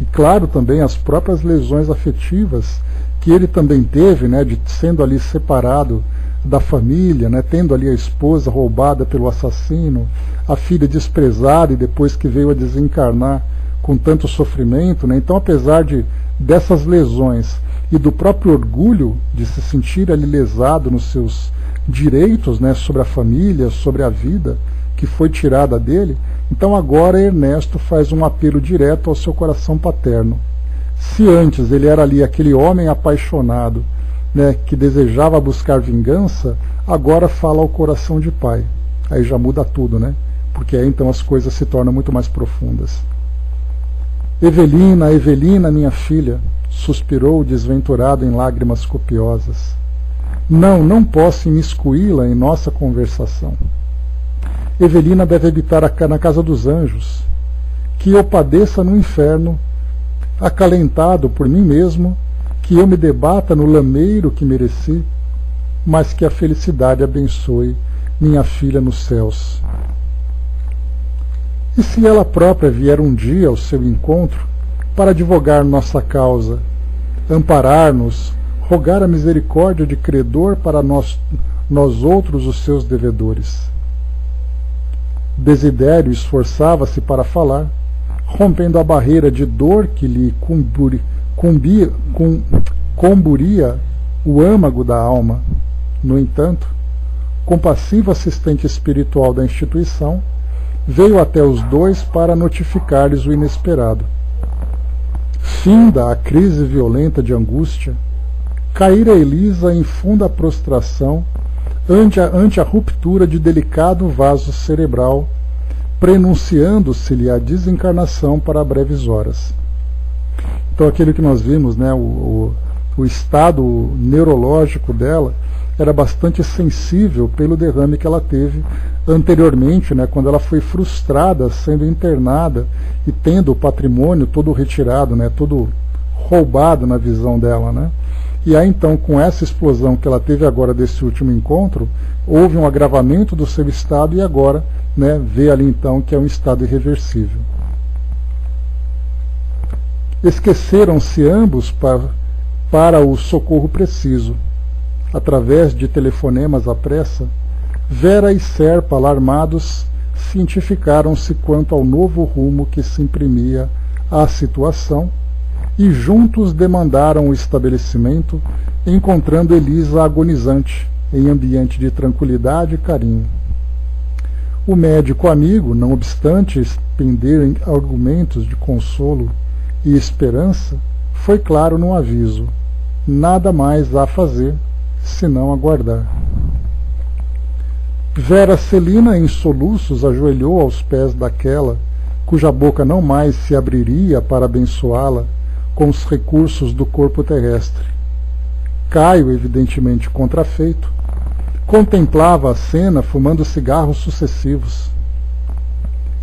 E claro também as próprias lesões afetivas que ele também teve, né, de sendo ali separado da família, né, tendo ali a esposa roubada pelo assassino, a filha desprezada e depois que veio a desencarnar com tanto sofrimento, né, então apesar dessas lesões e do próprio orgulho de se sentir ali lesado nos seus direitos, né, sobre a família, sobre a vida que foi tirada dele, então agora Ernesto faz um apelo direto ao seu coração paterno. Se antes ele era ali aquele homem apaixonado, né, que desejava buscar vingança, agora fala ao coração de pai. Aí já muda tudo, né? Porque aí então as coisas se tornam muito mais profundas. Evelina, Evelina, minha filha, suspirou desventurado em lágrimas copiosas. Não posso imiscuí-la em nossa conversação. Evelina deve habitar na casa dos anjos. Que eu padeça no inferno, acalentado por mim mesmo, que eu me debata no lameiro que mereci, mas que a felicidade abençoe minha filha nos céus. E se ela própria vier um dia ao seu encontro para advogar nossa causa, amparar-nos, rogar a misericórdia de credor para nós outros os seus devedores? Desidério esforçava-se para falar, rompendo a barreira de dor que lhe comburia o âmago da alma. No entanto, compassivo assistente espiritual da instituição, veio até os dois para notificar-lhes o inesperado. Finda a crise violenta de angústia, caíra Elisa em funda prostração ante a ruptura de delicado vaso cerebral, prenunciando-se-lhe a desencarnação para breves horas. Então aquilo que nós vimos, né, o estado neurológico dela era bastante sensível pelo derrame que ela teve anteriormente, né, quando ela foi frustrada, sendo internada e tendo o patrimônio todo retirado, né, todo roubado na visão dela, né? E aí então, com essa explosão que ela teve agora desse último encontro, houve um agravamento do seu estado e agora, né, vê ali então que é um estado irreversível. Esqueceram-se ambos para o socorro preciso. Através de telefonemas à pressa, Vera e Serpa, alarmados, cientificaram-se quanto ao novo rumo que se imprimia à situação e juntos demandaram o estabelecimento, encontrando Elisa agonizante, em ambiente de tranquilidade e carinho. O médico amigo, não obstante expender argumentos de consolo e esperança, foi claro no aviso: nada mais há a fazer, senão aguardar. Vera Celina, em soluços, ajoelhou aos pés daquela, cuja boca não mais se abriria para abençoá-la com os recursos do corpo terrestre. Caio, evidentemente contrafeito, contemplava a cena fumando cigarros sucessivos.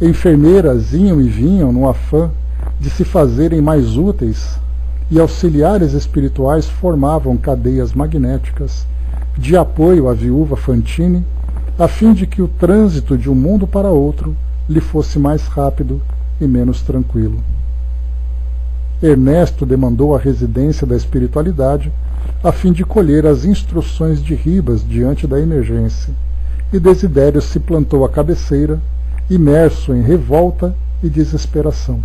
Enfermeiras iam e vinham no afã de se fazerem mais úteis, e auxiliares espirituais formavam cadeias magnéticas de apoio à viúva Fantini, a fim de que o trânsito de um mundo para outro lhe fosse mais rápido e menos tranquilo. Ernesto demandou a residência da espiritualidade a fim de colher as instruções de Ribas diante da emergência, e Desidério se plantou à cabeceira, imerso em revolta e desesperação.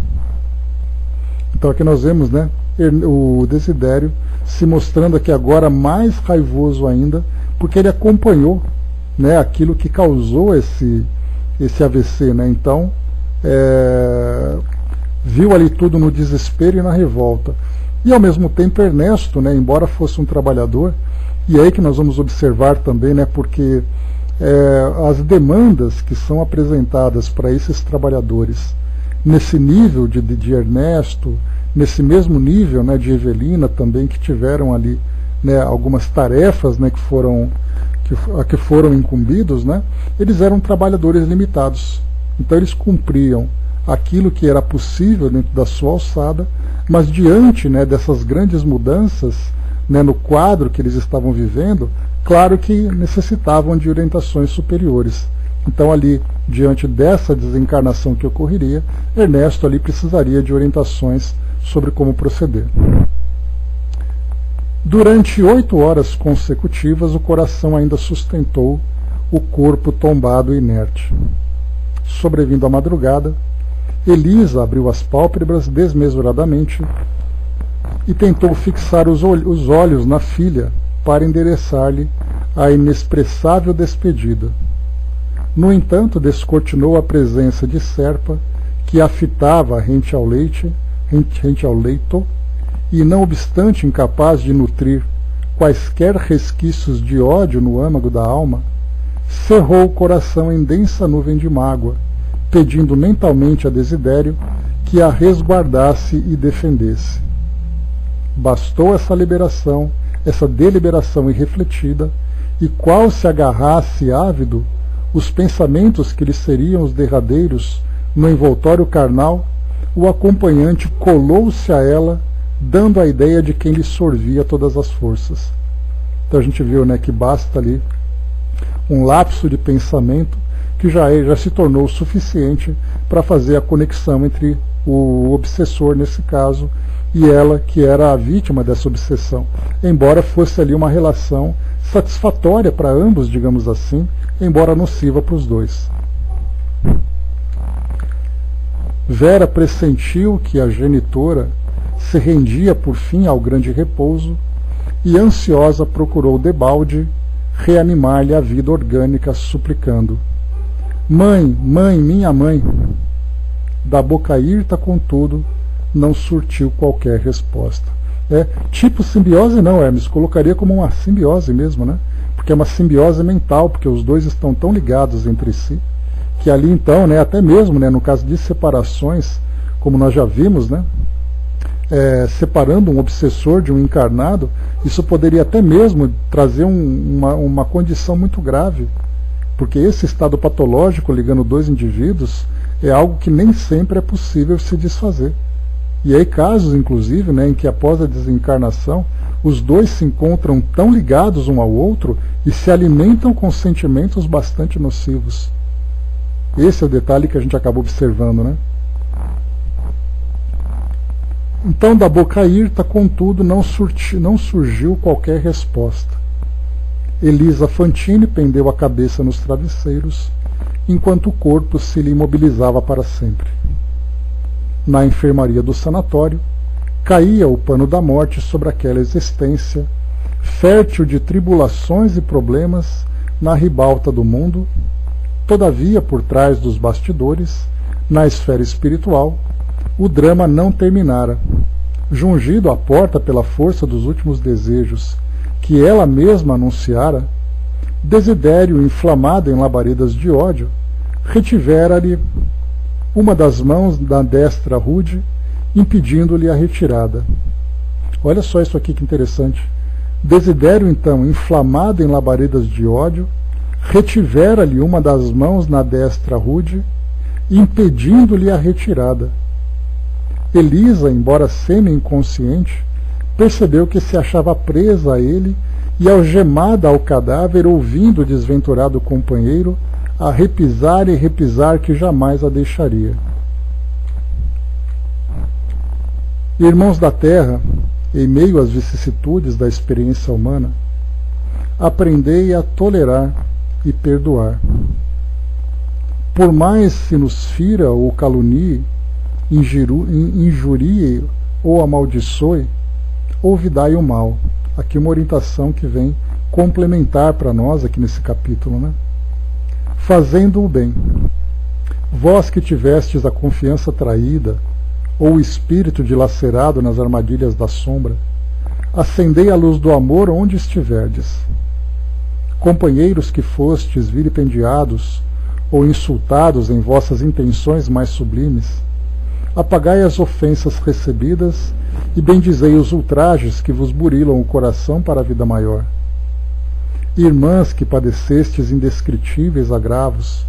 Então aqui nós vemos, né, o Desidério se mostrando aqui agora mais raivoso ainda, porque ele acompanhou, né, aquilo que causou esse AVC, né? Então viu ali tudo no desespero e na revolta. E ao mesmo tempo Ernesto, né, embora fosse um trabalhador, e é aí que nós vamos observar também, né, porque as demandas que são apresentadas para esses trabalhadores, nesse nível de Ernesto, nesse mesmo nível, né, de Evelina também, que tiveram ali né, algumas tarefas, né, a que foram incumbidos, né, eles eram trabalhadores limitados. Então eles cumpriam aquilo que era possível dentro da sua alçada, mas diante, né, dessas grandes mudanças, né, no quadro que eles estavam vivendo, claro que necessitavam de orientações superiores. Então ali, diante dessa desencarnação que ocorreria, Ernesto ali precisaria de orientações sobre como proceder. Durante 8 horas consecutivas, o coração ainda sustentou o corpo tombado e inerte. Sobrevindo a madrugada, Elisa abriu as pálpebras desmesuradamente e tentou fixar os olhos na filha para endereçar-lhe a inexpressável despedida. No entanto, descortinou a presença de Serpa, que a fitava rente ao leito, e, não obstante incapaz de nutrir quaisquer resquícios de ódio no âmago da alma, cerrou o coração em densa nuvem de mágoa, pedindo mentalmente a Desidério que a resguardasse e defendesse. Bastou essa deliberação irrefletida, e qual se agarrasse ávido os pensamentos que lhe seriam os derradeiros no envoltório carnal, o acompanhante colou-se a ela, dando a ideia de quem lhe sorvia todas as forças. Então a gente viu, né, que basta ali um lapso de pensamento que já se tornou suficiente para fazer a conexão entre o obsessor, nesse caso, e ela, que era a vítima dessa obsessão, embora fosse ali uma relação satisfatória para ambos, digamos assim, embora nociva para os dois. Vera pressentiu que a genitora se rendia por fim ao grande repouso e, ansiosa, procurou debalde reanimar-lhe a vida orgânica, suplicando: "Mãe, mãe, minha mãe!" Da boca hirta, contudo, não surtiu qualquer resposta. Tipo simbiose não, Hermes, colocaria como uma simbiose mesmo, né? Porque é uma simbiose mental, porque os dois estão tão ligados entre si, que ali então, né, até mesmo, né, no caso de separações, como nós já vimos, né, separando um obsessor de um encarnado, isso poderia até mesmo trazer uma condição muito grave, porque esse estado patológico ligando dois indivíduos é algo que nem sempre é possível se desfazer. E aí casos, inclusive, né, em que após a desencarnação os dois se encontram tão ligados um ao outro e se alimentam com sentimentos bastante nocivos. Esse é o detalhe que a gente acaba observando, né? Então, da boca hirta, contudo, não surgiu qualquer resposta. Elisa Fantini pendeu a cabeça nos travesseiros, enquanto o corpo se lhe imobilizava para sempre. Na enfermaria do sanatório, caía o pano da morte sobre aquela existência, fértil de tribulações e problemas na ribalta do mundo. Todavia, por trás dos bastidores, na esfera espiritual, o drama não terminara. Jungido à porta pela força dos últimos desejos que ela mesma anunciara, Desidério, inflamado em labaredas de ódio, retivera-lhe uma das mãos da destra rude, impedindo-lhe a retirada. Olha só isso aqui que interessante. Desidério, então, inflamado em labaredas de ódio, retivera-lhe uma das mãos na destra rude, impedindo-lhe a retirada. Elisa, embora semi-inconsciente, percebeu que se achava presa a ele e algemada ao cadáver, ouvindo o desventurado companheiro a repisar e repisar que jamais a deixaria. Irmãos da Terra, em meio às vicissitudes da experiência humana, aprendei a tolerar e perdoar. Por mais se nos fira ou calunie, injurie ou amaldiçoe, olvidai o mal. Aqui uma orientação que vem complementar para nós aqui nesse capítulo, né? Fazendo o bem. Vós que tivestes a confiança traída, ou o espírito dilacerado nas armadilhas da sombra, acendei a luz do amor onde estiverdes. Companheiros que fostes vilipendiados ou insultados em vossas intenções mais sublimes, apagai as ofensas recebidas e bendizei os ultrajes que vos burilam o coração para a vida maior. Irmãs que padecestes indescritíveis agravos,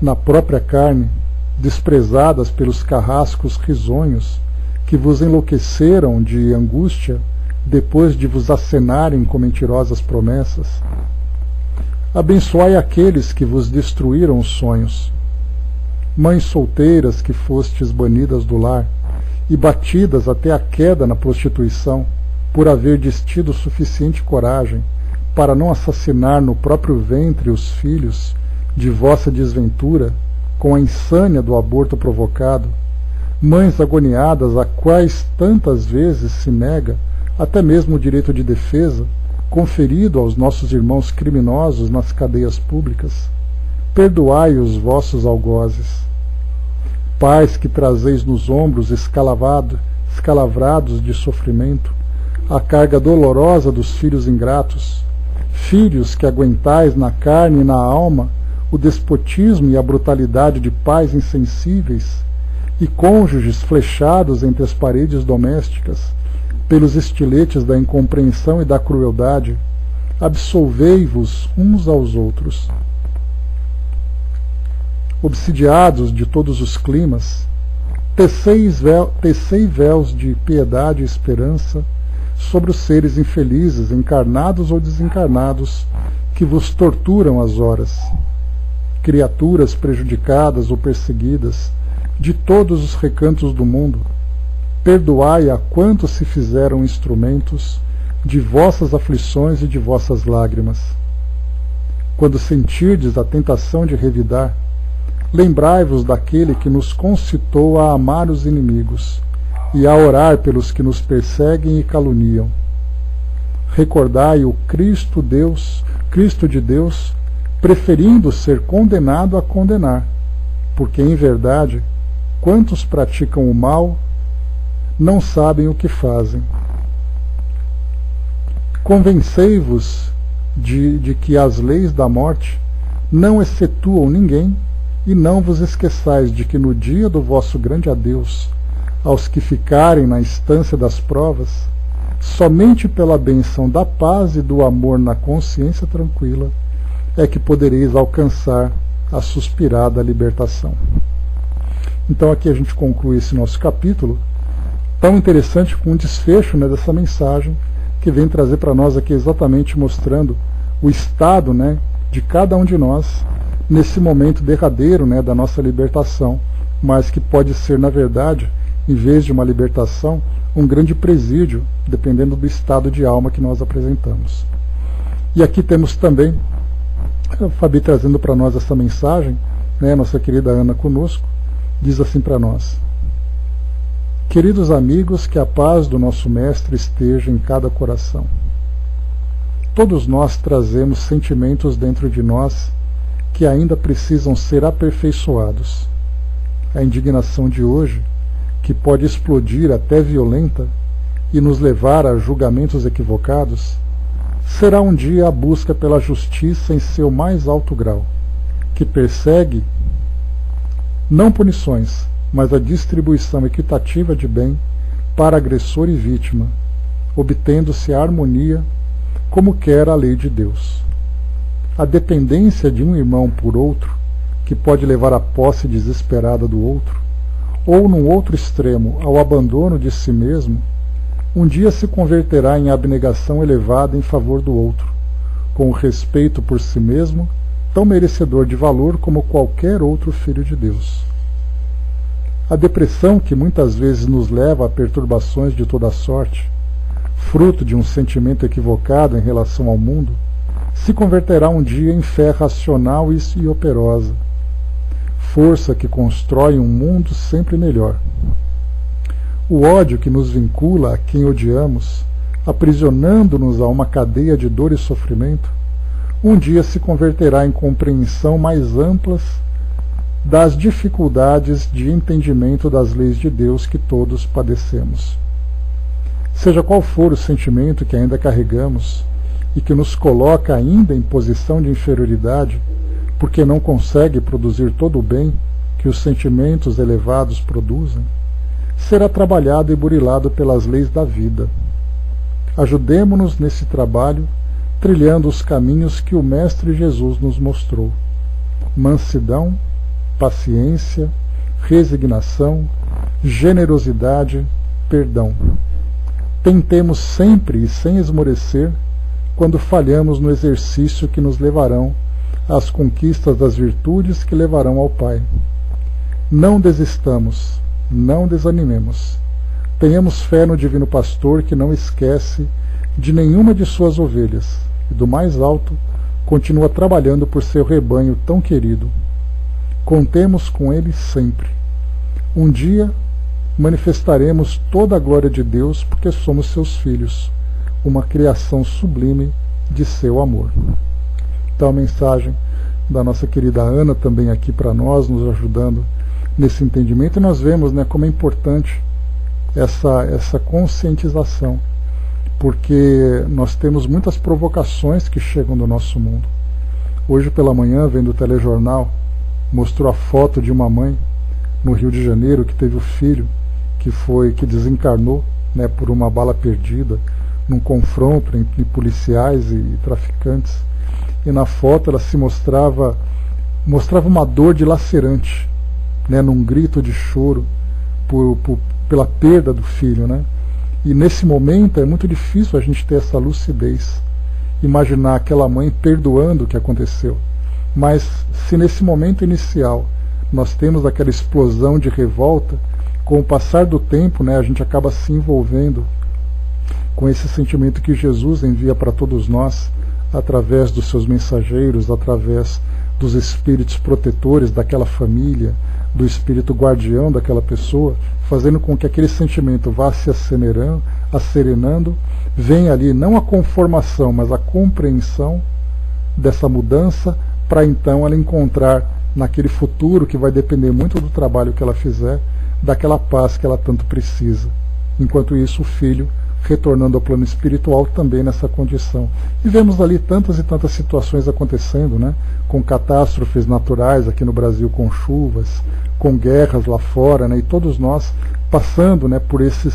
na própria carne, desprezadas pelos carrascos risonhos que vos enlouqueceram de angústia depois de vos acenarem com mentirosas promessas, abençoai aqueles que vos destruíram os sonhos. Mães solteiras que fostes banidas do lar e batidas até a queda na prostituição por haverdes tido suficiente coragem para não assassinar no próprio ventre os filhos de vossa desventura com a insânia do aborto provocado, mães agoniadas a quais tantas vezes se nega até mesmo o direito de defesa conferido aos nossos irmãos criminosos nas cadeias públicas, perdoai os vossos algozes. Pais que trazeis nos ombros escalavrados de sofrimento a carga dolorosa dos filhos ingratos, filhos que aguentais na carne e na alma o despotismo e a brutalidade de pais insensíveis e cônjuges flechados entre as paredes domésticas pelos estiletes da incompreensão e da crueldade, absolvei-vos uns aos outros. Obsidiados de todos os climas, tecei véus de piedade e esperança sobre os seres infelizes, encarnados ou desencarnados, que vos torturam as horas. Criaturas prejudicadas ou perseguidas de todos os recantos do mundo, perdoai a quantos se fizeram instrumentos de vossas aflições e de vossas lágrimas. Quando sentirdes a tentação de revidar, lembrai-vos daquele que nos concitou a amar os inimigos e a orar pelos que nos perseguem e caluniam. Recordai o Cristo de Deus, preferindo ser condenado a condenar, porque em verdade, quantos praticam o mal não sabem o que fazem. Convencei-vos de que as leis da morte não excetuam ninguém, e não vos esqueçais de que no dia do vosso grande adeus, aos que ficarem na estância das provas, somente pela bênção da paz e do amor na consciência tranquila é que podereis alcançar a suspirada libertação. Então aqui a gente conclui esse nosso capítulo, tão interessante, com um desfecho, né, dessa mensagem, que vem trazer para nós aqui exatamente mostrando o estado, né, de cada um de nós nesse momento derradeiro, né, da nossa libertação, mas que pode ser, na verdade, em vez de uma libertação, um grande presídio, dependendo do estado de alma que nós apresentamos. E aqui temos também a Fabi trazendo para nós essa mensagem, né, nossa querida Ana conosco, diz assim para nós: queridos amigos, que a paz do nosso Mestre esteja em cada coração. Todos nós trazemos sentimentos dentro de nós que ainda precisam ser aperfeiçoados. A indignação de hoje, que pode explodir até violenta e nos levar a julgamentos equivocados, será um dia a busca pela justiça em seu mais alto grau, que persegue não punições, mas a distribuição equitativa de bem para agressor e vítima, obtendo-se a harmonia como quer a lei de Deus. A dependência de um irmão por outro, que pode levar à posse desesperada do outro, ou, num outro extremo, ao abandono de si mesmo, um dia se converterá em abnegação elevada em favor do outro, com o respeito por si mesmo, tão merecedor de valor como qualquer outro filho de Deus. A depressão, que muitas vezes nos leva a perturbações de toda sorte, fruto de um sentimento equivocado em relação ao mundo, se converterá um dia em fé racional e operosa, força que constrói um mundo sempre melhor. O ódio que nos vincula a quem odiamos, aprisionando-nos a uma cadeia de dor e sofrimento, um dia se converterá em compreensão mais ampla das dificuldades de entendimento das leis de Deus que todos padecemos. Seja qual for o sentimento que ainda carregamos e que nos coloca ainda em posição de inferioridade, porque não consegue produzir todo o bem que que os sentimentos elevados produzem, será trabalhado e burilado pelas leis da vida. Ajudemo-nos nesse trabalho, trilhando os caminhos que o Mestre Jesus nos mostrou: mansidão, paciência, resignação, generosidade, perdão. Tentemos sempre e sem esmorecer quando falhamos no exercício que nos levarão às conquistas das virtudes que levarão ao Pai. Não desistamos, não desanimemos. Tenhamos fé no Divino Pastor, que não esquece de nenhuma de suas ovelhas e, do mais alto, continua trabalhando por seu rebanho tão querido. Contemos com ele sempre. Um dia manifestaremos toda a glória de Deus, porque somos seus filhos, uma criação sublime de seu amor. Então a mensagem da nossa querida Ana também aqui para nós, nos ajudando nesse entendimento, e nós vemos, né, como é importante essa conscientização, porque nós temos muitas provocações que chegam do nosso mundo. Hoje pela manhã, vendo o telejornal, mostrou a foto de uma mãe no Rio de Janeiro que teve o filho que desencarnou, né, por uma bala perdida num confronto entre policiais e traficantes. E na foto ela se mostrava uma dor dilacerante, né, num grito de choro pela perda do filho, né? E nesse momento é muito difícil a gente ter essa lucidez, imaginar aquela mãe perdoando o que aconteceu. Mas se nesse momento inicial nós temos aquela explosão de revolta, com o passar do tempo, né, a gente acaba se envolvendo com esse sentimento que Jesus envia para todos nós, através dos seus mensageiros, através dos espíritos protetores daquela família, do espírito guardião daquela pessoa, fazendo com que aquele sentimento vá se asserenando, venha ali não a conformação, mas a compreensão dessa mudança, para então ela encontrar naquele futuro, que vai depender muito do trabalho que ela fizer, daquela paz que ela tanto precisa. Enquanto isso, o filho retornando ao plano espiritual também nessa condição. E vemos ali tantas e tantas situações acontecendo, né? Com catástrofes naturais aqui no Brasil, com chuvas, com guerras lá fora, né? E todos nós passando, né, por esses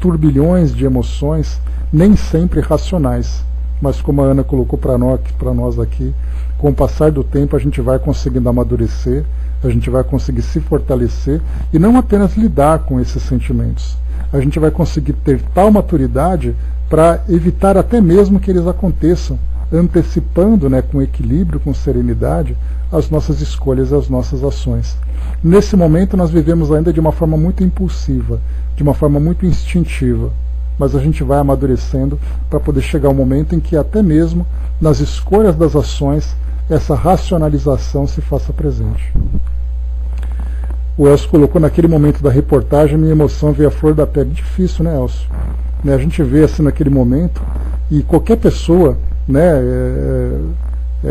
turbilhões de emoções, nem sempre racionais, mas como a Ana colocou para nós aqui, com o passar do tempo a gente vai conseguindo amadurecer, a gente vai conseguir se fortalecer e não apenas lidar com esses sentimentos. A gente vai conseguir ter tal maturidade para evitar até mesmo que eles aconteçam, antecipando, né, com equilíbrio, com serenidade, as nossas escolhas e as nossas ações. Nesse momento nós vivemos ainda de uma forma muito impulsiva, de uma forma muito instintiva, mas a gente vai amadurecendo para poder chegar ao momento em que até mesmo nas escolhas das ações essa racionalização se faça presente. O Elcio colocou naquele momento da reportagem, minha emoção veio à flor da pele. Difícil, né, Elcio? A gente vê assim naquele momento, e qualquer pessoa, né,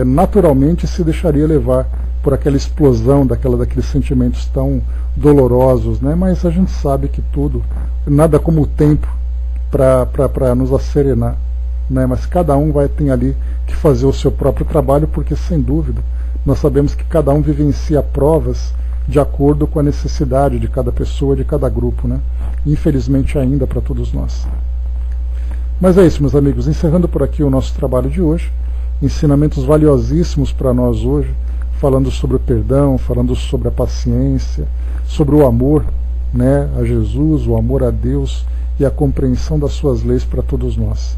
naturalmente se deixaria levar por aquela explosão daqueles sentimentos tão dolorosos, né? Mas a gente sabe que tudo, nada como o tempo para nos asserenar, né? Mas cada um tem ali que fazer o seu próprio trabalho, porque sem dúvida nós sabemos que cada um vivencia provas de acordo com a necessidade de cada pessoa, de cada grupo, né? Infelizmente ainda para todos nós. Mas é isso, meus amigos, encerrando por aqui o nosso trabalho de hoje, ensinamentos valiosíssimos para nós hoje, falando sobre o perdão, falando sobre a paciência, sobre o amor, né, a Jesus, o amor a Deus e a compreensão das suas leis para todos nós.